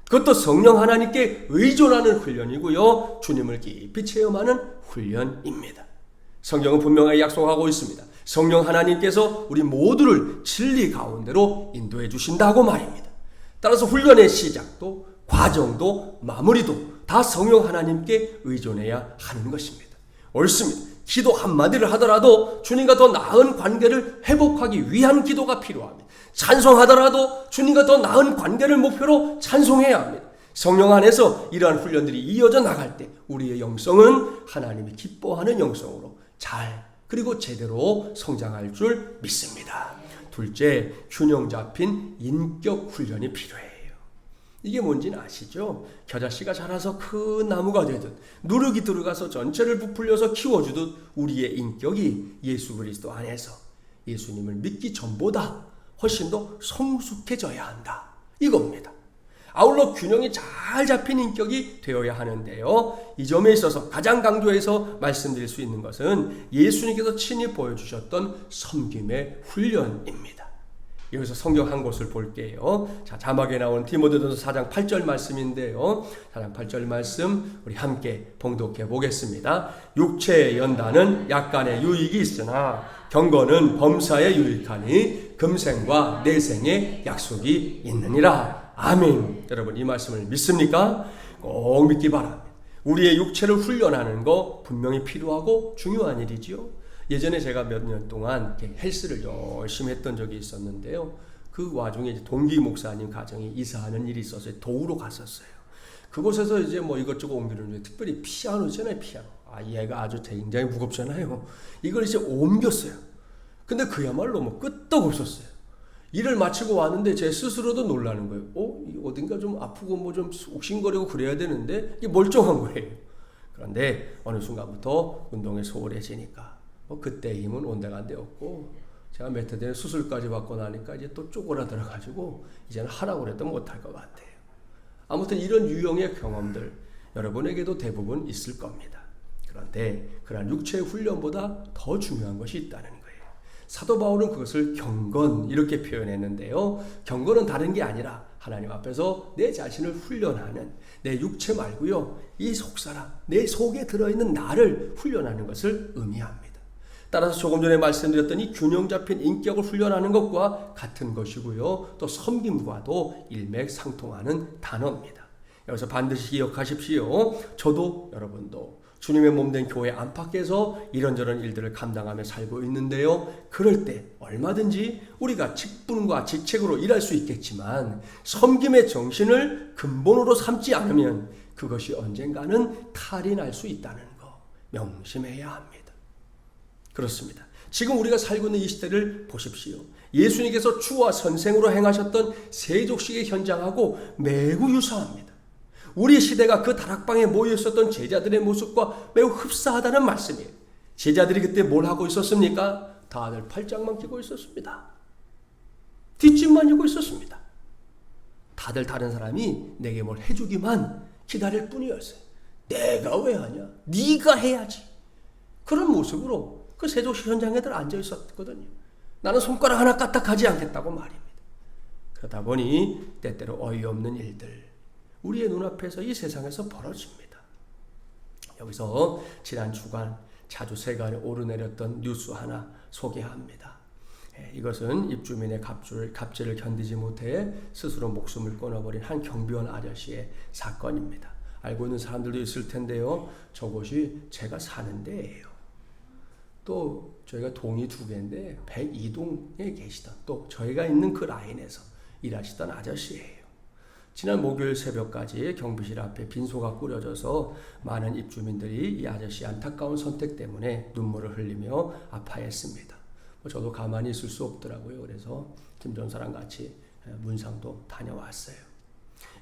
그것도 성령 하나님께 의존하는 훈련이고요. 주님을 깊이 체험하는 훈련입니다. 성경은 분명하게 약속하고 있습니다. 성령 하나님께서 우리 모두를 진리 가운데로 인도해 주신다고 말입니다. 따라서 훈련의 시작도 과정도 마무리도 다 성령 하나님께 의존해야 하는 것입니다. 옳습니다. 기도 한마디를 하더라도 주님과 더 나은 관계를 회복하기 위한 기도가 필요합니다. 찬송하더라도 주님과 더 나은 관계를 목표로 찬송해야 합니다. 성령 안에서 이러한 훈련들이 이어져 나갈 때 우리의 영성은 하나님이 기뻐하는 영성으로 잘 그리고 제대로 성장할 줄 믿습니다. 둘째, 균형 잡힌 인격 훈련이 필요해요. 이게 뭔지는 아시죠? 겨자씨가 자라서 큰 나무가 되듯 누룩이 들어가서 전체를 부풀려서 키워주듯 우리의 인격이 예수 그리스도 안에서 예수님을 믿기 전보다 훨씬 더 성숙해져야 한다. 이겁니다. 아울러 균형이 잘 잡힌 인격이 되어야 하는데요. 이 점에 있어서 가장 강조해서 말씀드릴 수 있는 것은 예수님께서 친히 보여주셨던 섬김의 훈련입니다. 여기서 성경 한 곳을 볼게요. 자, 자막에 나온 디모데전서 4장 8절 말씀인데요. 4장 8절 말씀 우리 함께 봉독해 보겠습니다. 육체의 연단은 약간의 유익이 있으나 경건은 범사에 유익하니 금생과 내생의 약속이 있느니라. 아멘. 여러분 이 말씀을 믿습니까? 꼭 믿기 바랍니다. 우리의 육체를 훈련하는 거 분명히 필요하고 중요한 일이지요. 예전에 제가 몇 년 동안 헬스를 열심히 했던 적이 있었는데요. 그 와중에 이제 동기 목사님 가정이 이사하는 일이 있어서 도우러 갔었어요. 그곳에서 이제 뭐 이것저것 옮기는 특별히 피아노 있잖아요, 피아노. 얘가 아주 굉장히 무겁잖아요. 이걸 이제 옮겼어요. 근데 그야말로 뭐 끄떡 없었어요. 일을 마치고 왔는데 제 스스로도 놀라는 거예요. 어딘가 좀 아프고 뭐 좀 옥신거리고 그래야 되는데 이게 멀쩡한 거예요. 그런데 어느 순간부터 운동에 소홀해지니까 그때 힘은 온데간데 없고 제가 몇 해 전에 수술까지 받고 나니까 이제 또 쪼그라들어가지고 이제는 하라고 그래도 못할 것 같아요. 아무튼 이런 유형의 경험들 여러분에게도 대부분 있을 겁니다. 그런데 그러한 육체의 훈련보다 더 중요한 것이 있다는 거예요. 사도 바울은 그것을 경건 이렇게 표현했는데요. 경건은 다른 게 아니라 하나님 앞에서 내 자신을 훈련하는 내 육체 말고요. 이 속사람, 내 속에 들어있는 나를 훈련하는 것을 의미합니다. 따라서 조금 전에 말씀드렸던 이 균형 잡힌 인격을 훈련하는 것과 같은 것이고요. 또 섬김과도 일맥상통하는 단어입니다. 여기서 반드시 기억하십시오. 저도 여러분도 주님의 몸된 교회 안팎에서 이런저런 일들을 감당하며 살고 있는데요. 그럴 때 얼마든지 우리가 직분과 직책으로 일할 수 있겠지만 섬김의 정신을 근본으로 삼지 않으면 그것이 언젠가는 탈이 날 수 있다는 거 명심해야 합니다. 그렇습니다. 지금 우리가 살고 있는 이 시대를 보십시오. 예수님께서 주와 선생으로 행하셨던 세족식의 현장하고 매우 유사합니다. 우리 시대가 그 다락방에 모여 있었던 제자들의 모습과 매우 흡사하다는 말씀이에요. 제자들이 그때 뭘 하고 있었습니까? 다들 팔짱만 끼고 있었습니다. 뒷짐만 지고 있었습니다. 다들 다른 사람이 내게 뭘 해주기만 기다릴 뿐이었어요. 내가 왜 하냐? 네가 해야지. 그런 모습으로 그 세족식 현장에들 앉아 있었거든요. 나는 손가락 하나 까딱하지 않겠다고 말입니다. 그러다 보니 때때로 어이없는 일들 우리의 눈앞에서 이 세상에서 벌어집니다. 여기서 지난 주간 자주 세간에 오르내렸던 뉴스 하나 소개합니다. 이것은 입주민의 갑질을 견디지 못해 스스로 목숨을 끊어버린 한 경비원 아저씨의 사건입니다. 알고 있는 사람들도 있을 텐데요. 저곳이 제가 사는 데예요. 또 저희가 동이 2개인데 102동에 계시던 또 저희가 있는 그 라인에서 일하시던 아저씨예요. 지난 목요일 새벽까지 경비실 앞에 빈소가 꾸려져서 많은 입주민들이 이 아저씨의 안타까운 선택 때문에 눈물을 흘리며 아파했습니다. 저도 가만히 있을 수 없더라고요. 그래서 김전사랑 같이 문상도 다녀왔어요.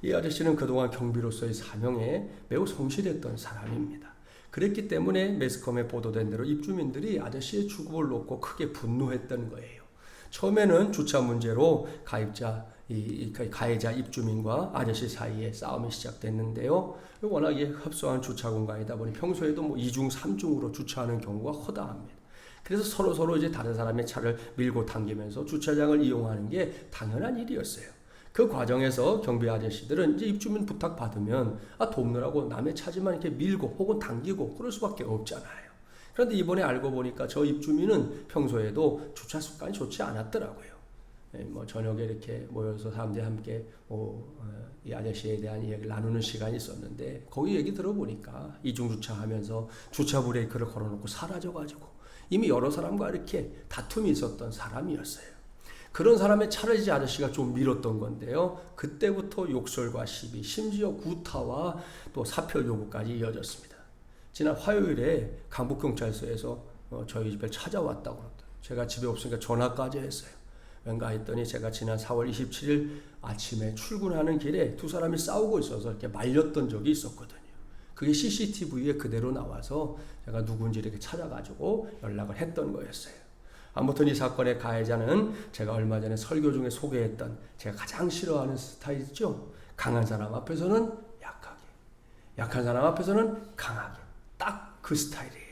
이 아저씨는 그동안 경비로서의 사명에 매우 성실했던 사람입니다. 그랬기 때문에 매스컴에 보도된 대로 입주민들이 아저씨의 죽음을 놓고 크게 분노했던 거예요. 처음에는 주차 문제로 가해자 입주민과 아저씨 사이에 싸움이 시작됐는데요. 워낙에 협소한 주차 공간이다 보니 평소에도 2중, 3중으로 주차하는 경우가 허다합니다. 그래서 서로 이제 다른 사람의 차를 밀고 당기면서 주차장을 이용하는 게 당연한 일이었어요. 그 과정에서 경비 아저씨들은 이제 입주민 부탁 받으면 돕느라고 남의 차지만 이렇게 밀고 혹은 당기고 그럴 수밖에 없잖아요. 그런데 이번에 알고 보니까 저 입주민은 평소에도 주차 습관이 좋지 않았더라고요. 저녁에 이렇게 모여서 사람들이 함께 이 아저씨에 대한 이야기를 나누는 시간이 있었는데 거기 얘기 들어보니까 이중 주차하면서 주차 브레이크를 걸어놓고 사라져가지고 이미 여러 사람과 이렇게 다툼이 있었던 사람이었어요. 그런 사람의 차를 이제 아저씨가 좀 밀었던 건데요. 그때부터 욕설과 시비, 심지어 구타와 또 사표 요구까지 이어졌습니다. 지난 화요일에 강북경찰서에서 저희 집에 찾아왔다고 합니다. 제가 집에 없으니까 전화까지 했어요. 왠가 했더니 제가 지난 4월 27일 아침에 출근하는 길에 두 사람이 싸우고 있어서 이렇게 말렸던 적이 있었거든요. 그게 CCTV에 그대로 나와서 제가 누군지 이렇게 찾아가지고 연락을 했던 거였어요. 아무튼 이 사건의 가해자는 제가 얼마 전에 설교 중에 소개했던 제가 가장 싫어하는 스타일이죠. 강한 사람 앞에서는 약하게, 약한 사람 앞에서는 강하게. 딱 그 스타일이에요.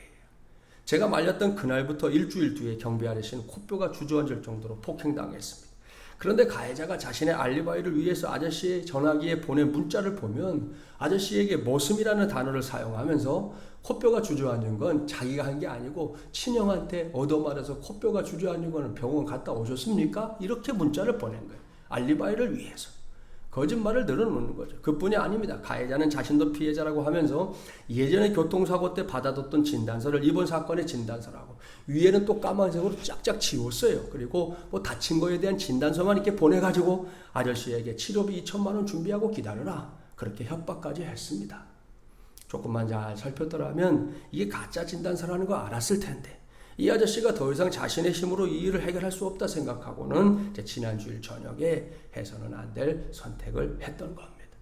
제가 말렸던 그날부터 일주일 뒤에 경비 아저씨는 코뼈가 주저앉을 정도로 폭행당했습니다. 그런데 가해자가 자신의 알리바이를 위해서 아저씨의 전화기에 보낸 문자를 보면 아저씨에게 머슴이라는 단어를 사용하면서 코뼈가 주저앉은 건 자기가 한 게 아니고 친형한테 얻어맞아서 코뼈가 주저앉은 거는 병원 갔다 오셨습니까? 이렇게 문자를 보낸 거예요. 알리바이를 위해서. 거짓말을 늘어놓는 거죠. 그뿐이 아닙니다. 가해자는 자신도 피해자라고 하면서 예전에 교통사고 때 받아뒀던 진단서를 이번 사건의 진단서라고 위에는 또 까만색으로 쫙쫙 지웠어요. 그리고 뭐 다친 거에 대한 진단서만 이렇게 보내가지고 아저씨에게 치료비 2천만 원 준비하고 기다려라. 그렇게 협박까지 했습니다. 조금만 잘 살폈더라면 이게 가짜 진단서라는 거 알았을 텐데 이 아저씨가 더 이상 자신의 힘으로 이 일을 해결할 수 없다 생각하고는 지난 주일 저녁에 해서는 안 될 선택을 했던 겁니다.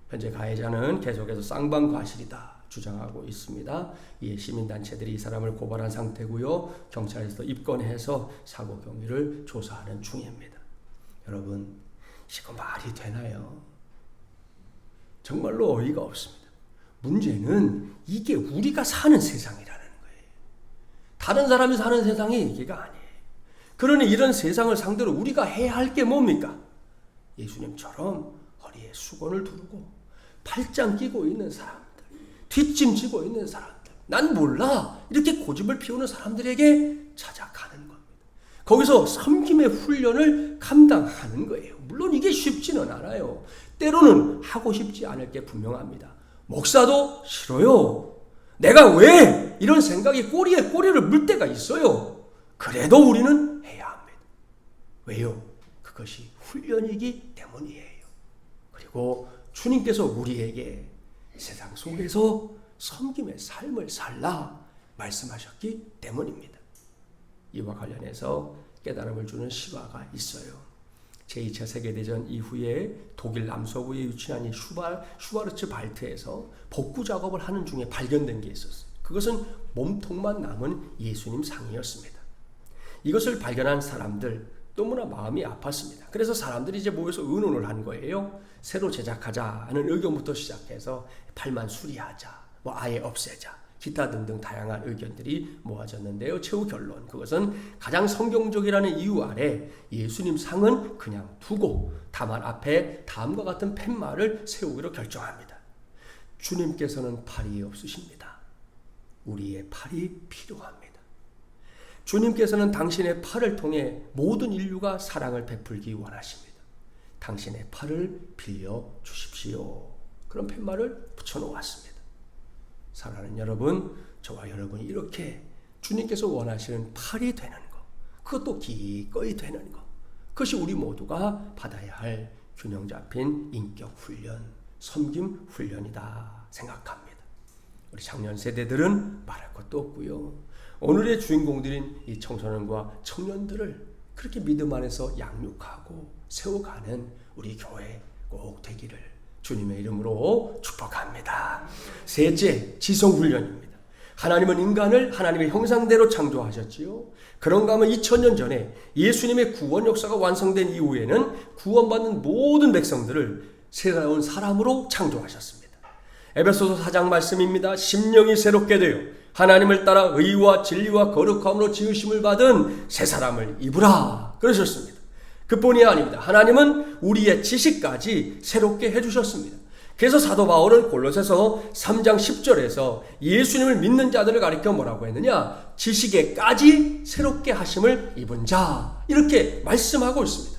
현재 가해자는 계속해서 쌍방과실이다 주장하고 있습니다. 이에 시민단체들이 이 사람을 고발한 상태고요. 경찰에서도 입건해서 사고 경위를 조사하는 중입니다. 여러분, 이거 말이 되나요? 정말로 어이가 없습니다. 문제는 이게 우리가 사는 세상이라는 거예요. 다른 사람이 사는 세상이 이게가 아니에요. 그러니 이런 세상을 상대로 우리가 해야 할 게 뭡니까? 예수님처럼 허리에 수건을 두르고 팔짱 끼고 있는 사람들, 뒷짐지고 있는 사람들, 난 몰라 이렇게 고집을 피우는 사람들에게 찾아가는 겁니다. 거기서 섬김의 훈련을 감당하는 거예요. 물론 이게 쉽지는 않아요. 때로는 하고 싶지 않을 게 분명합니다. 목사도 싫어요. 내가 왜 이런 생각이 꼬리에 꼬리를 물 때가 있어요. 그래도 우리는 해야 합니다. 왜요? 그것이 훈련이기 때문이에요. 그리고 주님께서 우리에게 세상 속에서 섬김의 삶을 살라 말씀하셨기 때문입니다. 이와 관련해서 깨달음을 주는 실화가 있어요. 제2차 세계대전 이후에 독일 남서부에 위치한 이 슈바르츠 발트에서 복구 작업을 하는 중에 발견된 게 있었어요. 그것은 몸통만 남은 예수님 상이었습니다. 이것을 발견한 사람들 너무나 마음이 아팠습니다. 그래서 사람들이 이제 모여서 의논을 한 거예요. 새로 제작하자는 의견부터 시작해서 팔만 수리하자, 뭐 아예 없애자, 기타 등등 다양한 의견들이 모아졌는데요. 최후 결론, 그것은 가장 성경적이라는 이유 아래 예수님 상은 그냥 두고 다만 앞에 다음과 같은 팻말을 세우기로 결정합니다. 주님께서는 팔이 없으십니다. 우리의 팔이 필요합니다. 주님께서는 당신의 팔을 통해 모든 인류가 사랑을 베풀기 원하십니다. 당신의 팔을 빌려 주십시오. 그런 팻말을 붙여놓았습니다. 사랑하는 여러분, 저와 여러분이 이렇게 주님께서 원하시는 팔이 되는 것, 그것도 기꺼이 되는 것, 그것이 우리 모두가 받아야 할 균형 잡힌 인격 훈련, 섬김 훈련이다 생각합니다. 우리 청년 세대들은 말할 것도 없고요. 오늘의 주인공들인 이 청소년과 청년들을 그렇게 믿음 안에서 양육하고 세워가는 우리 교회 꼭 되기를 주님의 이름으로 축복합니다. 셋째, 지성훈련입니다. 하나님은 인간을 하나님의 형상대로 창조하셨지요. 그런가 하면 2000년 전에 예수님의 구원 역사가 완성된 이후에는 구원받는 모든 백성들을 새로운 사람으로 창조하셨습니다. 에베소서 4장 말씀입니다. 심령이 새롭게 되어 하나님을 따라 의와 진리와 거룩함으로 지으심을 받은 새 사람을 입으라 그러셨습니다. 그뿐이 아닙니다. 하나님은 우리의 지식까지 새롭게 해주셨습니다. 그래서 사도 바울은 골로새서 3장 10절에서 예수님을 믿는 자들을 가리켜 뭐라고 했느냐? 지식에까지 새롭게 하심을 입은 자, 이렇게 말씀하고 있습니다.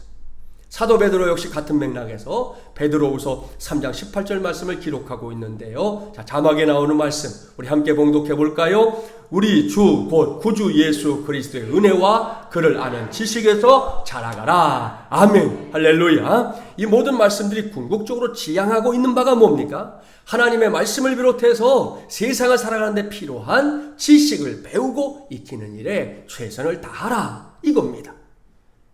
사도 베드로 역시 같은 맥락에서 베드로후서 3장 18절 말씀을 기록하고 있는데요. 자, 자막에 나오는 말씀 우리 함께 봉독해 볼까요? 우리 주 곧 구주 예수 그리스도의 은혜와 그를 아는 지식에서 자라가라. 아멘. 할렐루야. 이 모든 말씀들이 궁극적으로 지향하고 있는 바가 뭡니까? 하나님의 말씀을 비롯해서 세상을 살아가는 데 필요한 지식을 배우고 익히는 일에 최선을 다하라. 이겁니다.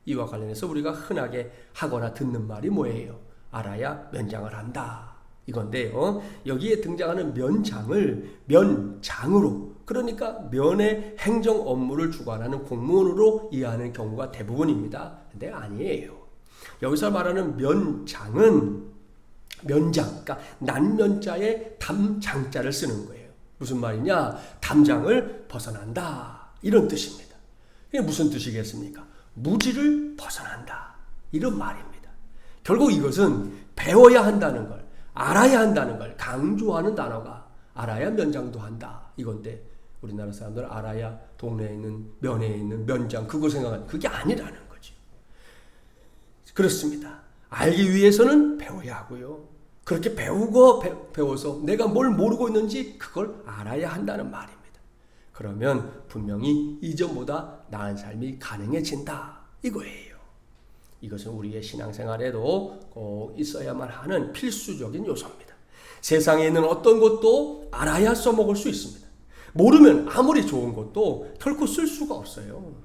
이와 관련해서 우리가 흔하게 하거나 듣는 말이 뭐예요? 알아야 면장을 한다. 이건데요. 여기에 등장하는 면장을 면장으로 그러니까 면회 행정 업무를 주관하는 공무원으로 이해하는 경우가 대부분입니다. 근데 아니에요. 여기서 말하는 면장은 면장, 그러니까 난면자에 담장자를 쓰는 거예요. 무슨 말이냐? 담장을 벗어난다, 이런 뜻입니다. 이게 무슨 뜻이겠습니까? 무지를 벗어난다, 이런 말입니다. 결국 이것은 배워야 한다는 걸, 알아야 한다는 걸 강조하는 단어가 알아야 면장도 한다, 이건데 우리나라 사람들 알아야 동네에 있는 면회에 있는 면장 그거 생각하는, 그게 아니라는 거죠. 그렇습니다. 알기 위해서는 배워야 하고요. 그렇게 배워서 내가 뭘 모르고 있는지 그걸 알아야 한다는 말입니다. 그러면 분명히 이전보다 나은 삶이 가능해진다, 이거예요. 이것은 우리의 신앙생활에도 꼭 있어야만 하는 필수적인 요소입니다. 세상에 있는 어떤 것도 알아야 써먹을 수 있습니다. 모르면 아무리 좋은 것도 결코 쓸 수가 없어요.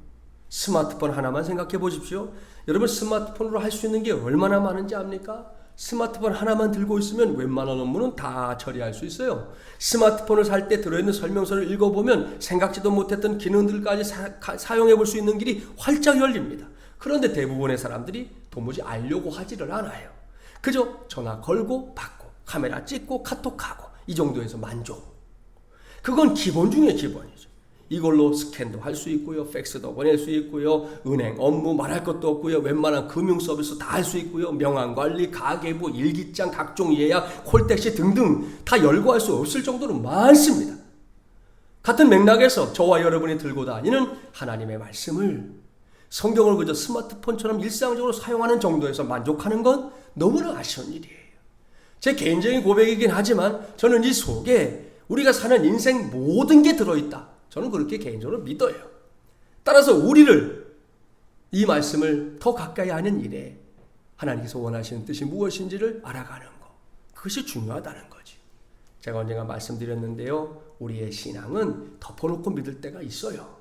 스마트폰 하나만 생각해 보십시오. 여러분, 스마트폰으로 할 수 있는 게 얼마나 많은지 압니까? 스마트폰 하나만 들고 있으면 웬만한 업무는 다 처리할 수 있어요. 스마트폰을 살 때 들어있는 설명서를 읽어보면 생각지도 못했던 기능들까지 사용해 볼 수 있는 길이 활짝 열립니다. 그런데 대부분의 사람들이 도무지 알려고 하지를 않아요. 그저 전화 걸고 받고 카메라 찍고 카톡하고 이 정도에서 만족. 그건 기본 중에 기본이죠. 이걸로 스캔도 할 수 있고요, 팩스도 보낼 수 있고요, 은행 업무 말할 것도 없고요, 웬만한 금융 서비스 다 할 수 있고요, 명함관리, 가계부, 일기장, 각종 예약, 콜택시 등등 다 열고 할 수 없을 정도로 많습니다. 같은 맥락에서 저와 여러분이 들고 다니는 하나님의 말씀을, 성경을 그저 스마트폰처럼 일상적으로 사용하는 정도에서 만족하는 건 너무나 아쉬운 일이에요. 제 개인적인 고백이긴 하지만 저는 이 속에 우리가 사는 인생 모든 게 들어있다, 저는 그렇게 개인적으로 믿어요. 따라서 우리를 이 말씀을 더 가까이 하는 일에 하나님께서 원하시는 뜻이 무엇인지를 알아가는 것, 그것이 중요하다는 거지. 제가 언젠가 말씀드렸는데요, 우리의 신앙은 덮어놓고 믿을 때가 있어요.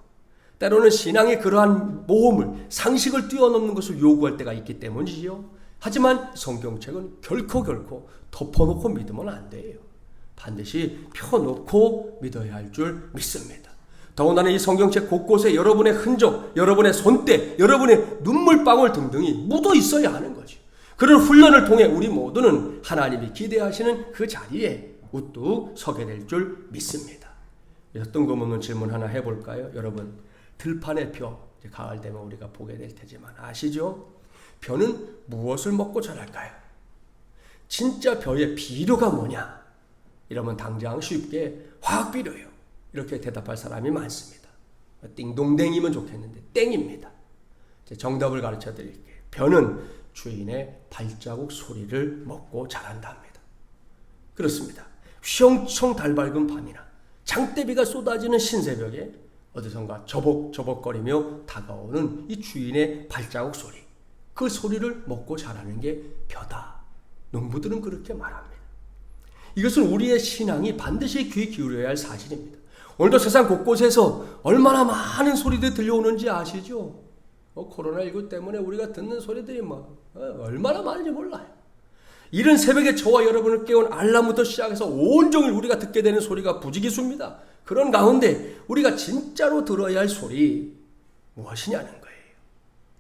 때로는 신앙의 그러한 모험을, 상식을 뛰어넘는 것을 요구할 때가 있기 때문이지요. 하지만 성경책은 결코 덮어놓고 믿으면 안 돼요. 반드시 펴놓고 믿어야 할 줄 믿습니다. 더군다나 이 성경책 곳곳에 여러분의 흔적, 여러분의 손때, 여러분의 눈물방울 등등이 묻어 있어야 하는 거죠. 그런 훈련을 통해 우리 모두는 하나님이 기대하시는 그 자리에 우뚝 서게 될 줄 믿습니다. 그래서 뜬금없는 질문 하나 해볼까요? 여러분, 들판의 벼, 이제 가을 되면 우리가 보게 될 테지만 아시죠? 벼는 무엇을 먹고 자랄까요? 진짜 벼의 비료가 뭐냐? 이러면 당장 쉽게 화학비료요, 이렇게 대답할 사람이 많습니다. 띵동댕이면 좋겠는데 땡입니다. 정답을 가르쳐 드릴게요. 벼는 주인의 발자국 소리를 먹고 자란답니다. 그렇습니다. 휘영청 달밝은 밤이나 장대비가 쏟아지는 신새벽에 어디선가 저벅저벅거리며 다가오는 이 주인의 발자국 소리, 그 소리를 먹고 자라는 게 벼다. 농부들은 그렇게 말합니다. 이것은 우리의 신앙이 반드시 귀 기울여야 할 사실입니다. 오늘도 세상 곳곳에서 얼마나 많은 소리들이 들려오는지 아시죠? 코로나19 때문에 우리가 듣는 소리들이 얼마나 많은지 몰라요. 이른 새벽에 저와 여러분을 깨운 알람부터 시작해서 온종일 우리가 듣게 되는 소리가 부지기수입니다. 그런 가운데 우리가 진짜로 들어야 할 소리 무엇이냐는 거예요.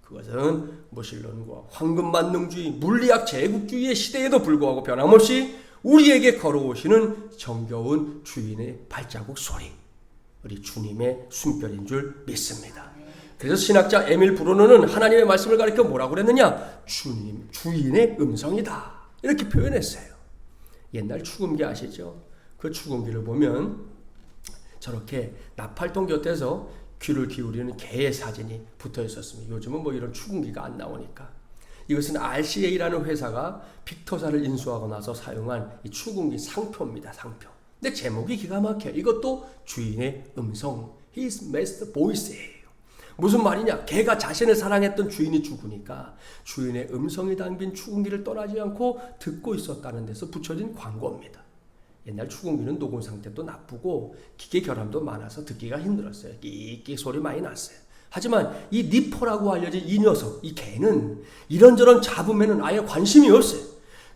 그것은 무신론과 황금만능주의, 물리학 제국주의의 시대에도 불구하고 변함없이 우리에게 걸어오시는 정겨운 주인의 발자국 소리, 우리 주님의 숨결인 줄 믿습니다. 그래서 신학자 에밀 브루너는 하나님의 말씀을 가리켜 뭐라고 그랬느냐? 주인의 음성이다, 이렇게 표현했어요. 옛날 축음기 아시죠? 그 축음기를 보면 저렇게 나팔통 곁에서 귀를 기울이는 개의 사진이 붙어 있었습니다. 요즘은 이런 축음기가 안 나오니까. 이것은 RCA라는 회사가 빅터사를 인수하고 나서 사용한 이 축음기 상표입니다. 상표. 근데 제목이 기가 막혀요. 이것도 주인의 음성, His Master Voice예요. 무슨 말이냐? 개가 자신을 사랑했던 주인이 죽으니까 주인의 음성이 담긴 축음기를 떠나지 않고 듣고 있었다는 데서 붙여진 광고입니다. 옛날 축음기는 녹음 상태도 나쁘고 기계 결함도 많아서 듣기가 힘들었어요. 끼끼 소리 많이 났어요. 하지만 이 니퍼라고 알려진 이 녀석, 이 개는 이런저런 잡음에는 아예 관심이 없어요.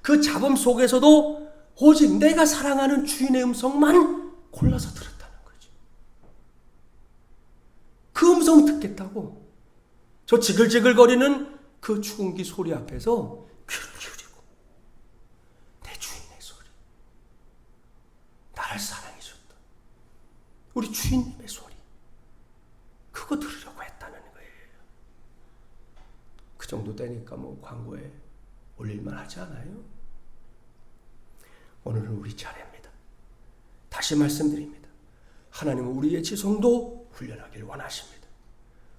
그 잡음 속에서도 오직 내가 사랑하는 주인의 음성만 골라서 들었다는 거죠. 그 음성 듣겠다고 저 지글지글거리는 그 추궁기 소리 앞에서 귀를 기울이고 내 주인의 소리, 나를 사랑해줬다 우리 주인님의 소리, 그거 들으려고 했다는 거예요. 그 정도 되니까 뭐 광고에 올릴만 하지 않아요? 오늘은 우리 차례입니다. 다시 말씀드립니다. 하나님은 우리의 지성도 훈련하길 원하십니다.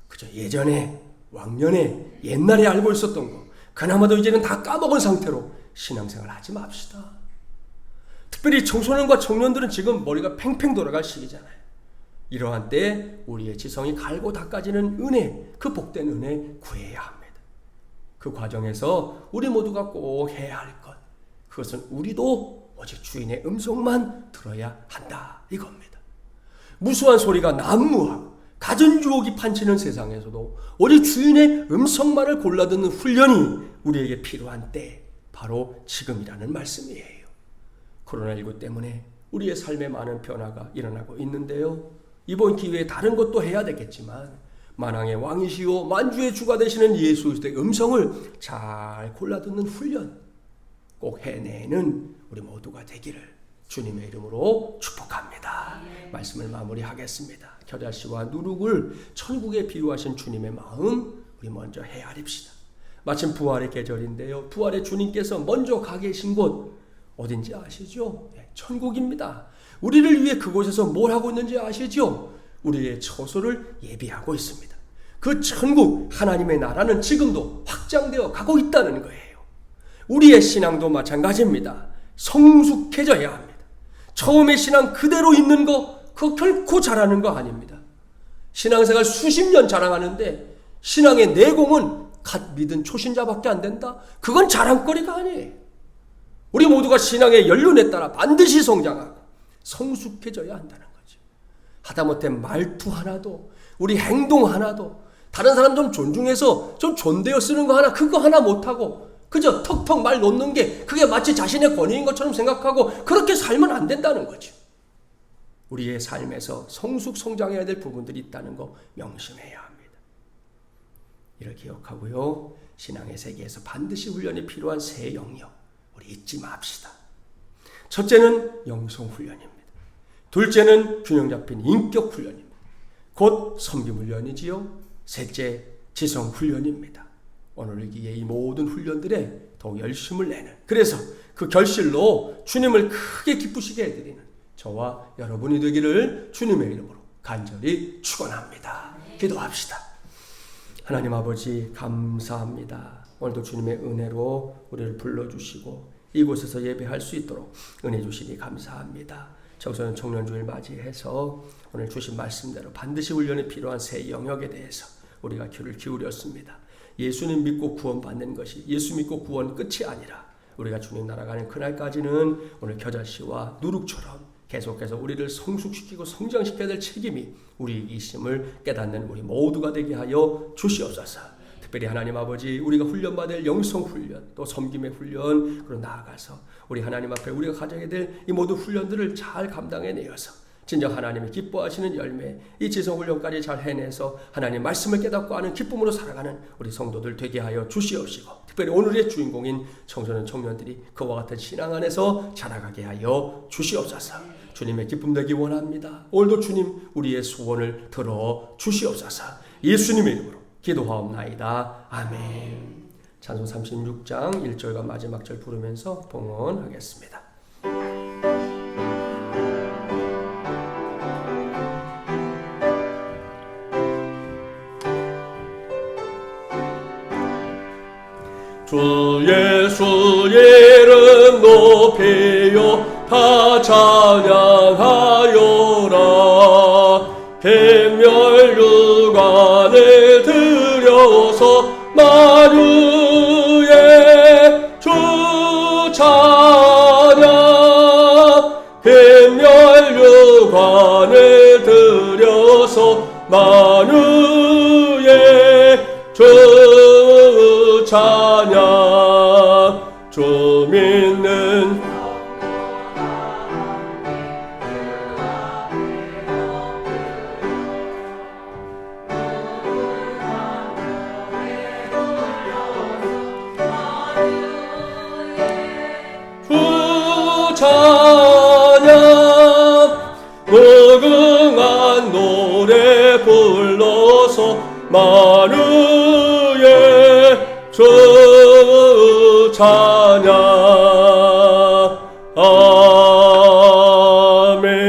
그저 예전에 왕년에 옛날에 알고 있었던 거 그나마도 이제는 다 까먹은 상태로 신앙생활 하지 맙시다. 특별히 청소년과 청년들은 지금 머리가 팽팽 돌아갈 시기잖아요. 이러한 때에 우리의 지성이 갈고 닦아지는 은혜, 그 복된 은혜 구해야 합니다. 그 과정에서 우리 모두가 꼭 해야 할 것, 그것은 우리도 오직 주인의 음성만 들어야 한다 이겁니다. 무수한 소리가 난무하고 갖은 유혹이 판치는 세상에서도 오직 주인의 음성만을 골라듣는 훈련이 우리에게 필요한 때, 바로 지금이라는 말씀이에요. 코로나19 때문에 우리의 삶에 많은 변화가 일어나고 있는데요. 이번 기회에 다른 것도 해야 되겠지만 만왕의 왕이시오 만주의 주가 되시는 예수 그리스도의 음성을 잘 골라듣는 훈련 꼭 해내는 우리 모두가 되기를 주님의 이름으로 축복합니다. 말씀을 마무리하겠습니다. 겨자씨와 누룩을 천국에 비유하신 주님의 마음 우리 먼저 헤아립시다. 마침 부활의 계절인데요. 부활의 주님께서 먼저 가 계신 곳 어딘지 아시죠? 천국입니다. 우리를 위해 그곳에서 뭘 하고 있는지 아시죠? 우리의 처소를 예비하고 있습니다. 그 천국 하나님의 나라는 지금도 확장되어 가고 있다는 거예요. 우리의 신앙도 마찬가지입니다. 성숙해져야 합니다. 처음의 신앙 그대로 있는 거 그거 결코 잘하는 거 아닙니다. 신앙생활 수십 년 자랑하는데 신앙의 내공은 갓 믿은 초신자밖에 안 된다? 그건 자랑거리가 아니에요. 우리 모두가 신앙의 연륜에 따라 반드시 성장하고 성숙해져야 한다는 거죠. 하다못해 말투 하나도 우리 행동 하나도 다른 사람 좀 존중해서 좀 존대어 쓰는 거 하나 그거 하나 못하고 그저 턱턱 말 놓는 게 그게 마치 자신의 권위인 것처럼 생각하고 그렇게 살면 안 된다는 거죠. 우리의 삶에서 성숙 성장해야 될 부분들이 있다는 거 명심해야 합니다. 이를 기억하고요. 신앙의 세계에서 반드시 훈련이 필요한 세 영역 우리 잊지 맙시다. 첫째는 영성 훈련입니다. 둘째는 균형 잡힌 인격 훈련입니다. 곧 섬김 훈련이지요. 셋째 지성 훈련입니다. 오늘기에 이 모든 훈련들에 더욱 열심을 내는, 그래서 그 결실로 주님을 크게 기쁘시게 해드리는 저와 여러분이 되기를 주님의 이름으로 간절히 축원합니다. 기도합시다. 하나님 아버지 감사합니다. 오늘도 주님의 은혜로 우리를 불러주시고 이곳에서 예배할 수 있도록 은혜 주시니 감사합니다. 청소년 청년주일 맞이해서 오늘 주신 말씀대로 반드시 훈련이 필요한 세 영역에 대해서 우리가 귀를 기울였습니다. 예수님 믿고 구원받는 것이 예수 믿고 구원 끝이 아니라 우리가 주님 나라가는 그날까지는 오늘 겨자씨와 누룩처럼 계속해서 우리를 성숙시키고 성장시켜야 될 책임이 우리에게 있음을 깨닫는 우리 모두가 되게 하여 주시옵소서. 특별히 하나님 아버지 우리가 훈련받을 영성 훈련 또 섬김의 훈련 그리고 나아가서 우리 하나님 앞에 우리가 가져야 될 이 모든 훈련들을 잘 감당해내어서 진정 하나님이 기뻐하시는 열매 이 지성훈련까지 잘 해내서 하나님 말씀을 깨닫고 아는 기쁨으로 살아가는 우리 성도들 되게 하여 주시옵시고 특별히 오늘의 주인공인 청소년 청년들이 그와 같은 신앙 안에서 자라가게 하여 주시옵소서. 주님의 기쁨 되기 원합니다. 오늘도 주님 우리의 소원을 들어 주시옵소서. 예수님의 이름으로 기도하옵나이다. 아멘. 찬송 36장 1절과 마지막 절 부르면서 봉헌하겠습니다. 주 예수 이름 높이요 다 찬양하여라. 백멸육관을 들여서 만유의 주 찬양. 백멸육관을 들여서 만유의 주 찬양. 주 믿는 만유의 주 찬양.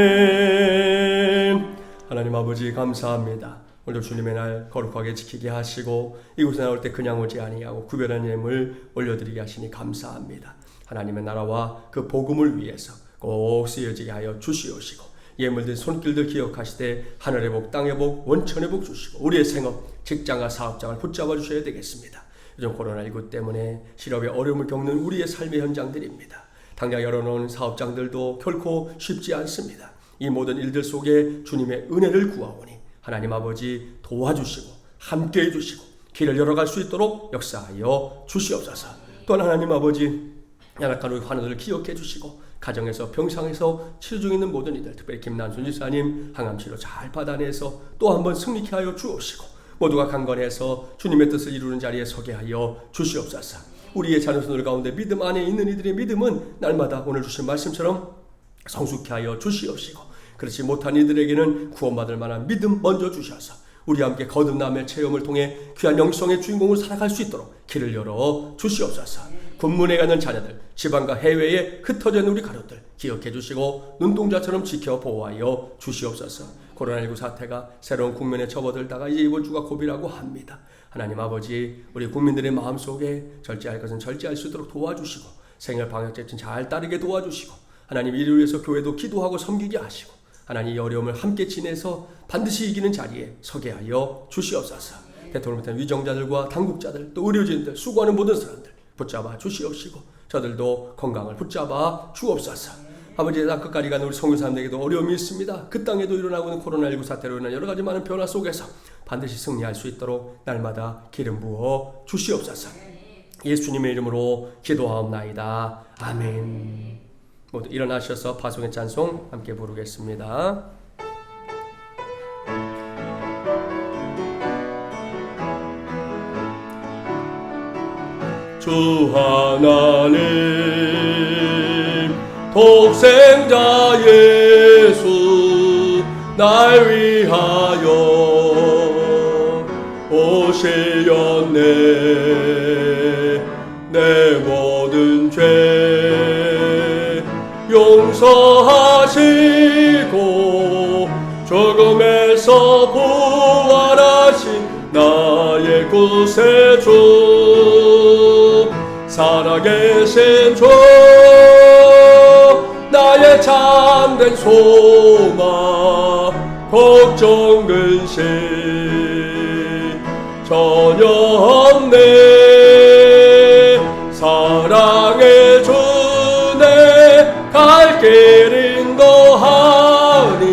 아멘. 하나님 아버지 감사합니다. 오늘도 주님의 날 거룩하게 지키게 하시고 이곳에 나올 때 그냥 오지 아니하고 구별한 예물 올려드리게 하시니 감사합니다. 하나님의 나라와 그 복음을 위해서 꼭 쓰여지게 하여 주시옵시고 예물들 손길들 기억하시되 하늘의 복 땅의 복 원천의 복 주시고 우리의 생업 직장과 사업장을 붙잡아 주셔야 되겠습니다. 요즘 코로나19 때문에 실업에 어려움을 겪는 우리의 삶의 현장들입니다. 당장 열어놓은 사업장들도 결코 쉽지 않습니다. 이 모든 일들 속에 주님의 은혜를 구하오니 하나님 아버지 도와주시고 함께해 주시고 길을 열어갈 수 있도록 역사하여 주시옵소서. 또한 하나님 아버지 연약한 우리 환우들을 기억해 주시고 가정에서 병상에서 치료 중에 있는 모든 이들 특별히 김난순 지사님 항암치료 잘 받아내서 또 한번 승리케 하여 주옵시고 모두가 강건해서 주님의 뜻을 이루는 자리에 서게 하여 주시옵소서. 우리의 자녀손들 가운데 믿음 안에 있는 이들의 믿음은 날마다 오늘 주신 말씀처럼 성숙케 하여 주시옵시고 그렇지 못한 이들에게는 구원받을 만한 믿음 먼저 주셔서 우리와 함께 거듭남의 체험을 통해 귀한 영성의 주인공을 살아갈 수 있도록 길을 열어 주시옵소서. 군문에 가는 자녀들, 지방과 해외에 흩어져 있는 우리 가족들 기억해 주시고 눈동자처럼 지켜 보호하여 주시옵소서. 코로나19 사태가 새로운 국면에 접어들다가 이제 이번 주가 고비라고 합니다. 하나님 아버지 우리 국민들의 마음속에 절제할 것은 절제할 수 있도록 도와주시고 생활 방역 지침 잘 따르게 도와주시고 하나님 이를 위해서 교회도 기도하고 섬기게 하시고 하나님 이 어려움을 함께 지내서 반드시 이기는 자리에 서게 하여 주시옵소서. 대통령 밑에 위정자들과 당국자들 또 의료진들 수고하는 모든 사람들 붙잡아 주시옵시고 저들도 건강을 붙잡아 주옵소서. 아버지 땅 끝까지 가는 우리 성교 사람들에게도 어려움이 있습니다. 그 땅에도 일어나고 있는 코로나19 사태로 인한 여러 가지 많은 변화 속에서 반드시 승리할 수 있도록 날마다 기름 부어 주시옵소서. 예수님의 이름으로 기도하옵나이다. 아멘. 모두 일어나셔서 파송의 찬송 함께 부르겠습니다. 주 하나님 독생자 예수 날 위하여 오시었네. 내 모든 죄 용서하시고 죽음에서 부활하신 나의 구세주 살아계신 주 나의 참된 소망 걱정 근심 전혀 없네. 사랑의 주내 갈 길 인도하니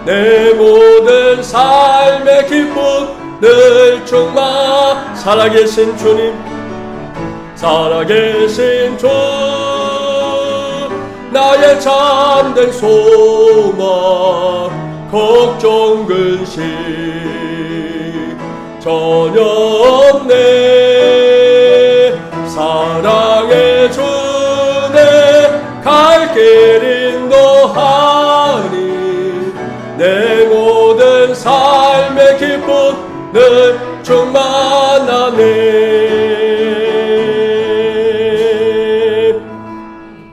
내 모든 삶의 기쁨 늘 충만. 살아계신 주님 살아계신 주 나의 참된 소망 걱정 근심 전혀 없네. 사랑의 주내 갈 길 인도하니 내 모든 삶의 기쁨 늘 충만하네.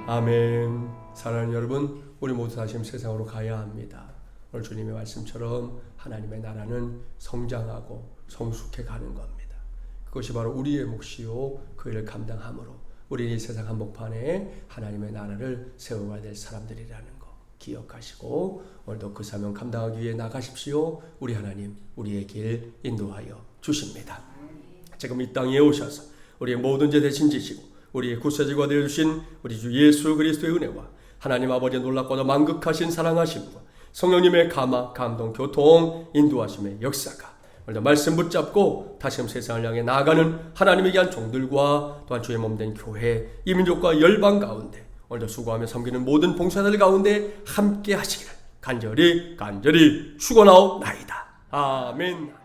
아멘. 사랑하는 여러분, 우리 모두 다시 세상으로 가야 합니다. 오늘 주님의 말씀처럼 하나님의 나라는 성장하고 성숙해 가는 겁니다. 그것이 바로 우리의 몫이요 그 일을 감당함으로 우리 이 세상 한복판에 하나님의 나라를 세워가야 될 사람들이라는 거 기억하시고 오늘도 그 사명 감당하기 위해 나가십시오. 우리 하나님 우리의 길 인도하여 주십니다. 지금 이 땅에 오셔서 우리의 모든 죄 대신 지시고 우리의 구세주가 되어주신 우리 주 예수 그리스도의 은혜와 하나님 아버지의 놀랍고도 만극하신 사랑하심과 성령님의 감화, 감동, 교통, 인도하심의 역사가 오늘도 말씀 붙잡고 다시금 세상을 향해 나아가는 하나님의 귀한 종들과 또한 주의 몸된 교회, 이민족과 열방 가운데 오늘도 수고하며 섬기는 모든 봉사자들 가운데 함께 하시기를 간절히 축원하옵나이다. 아멘.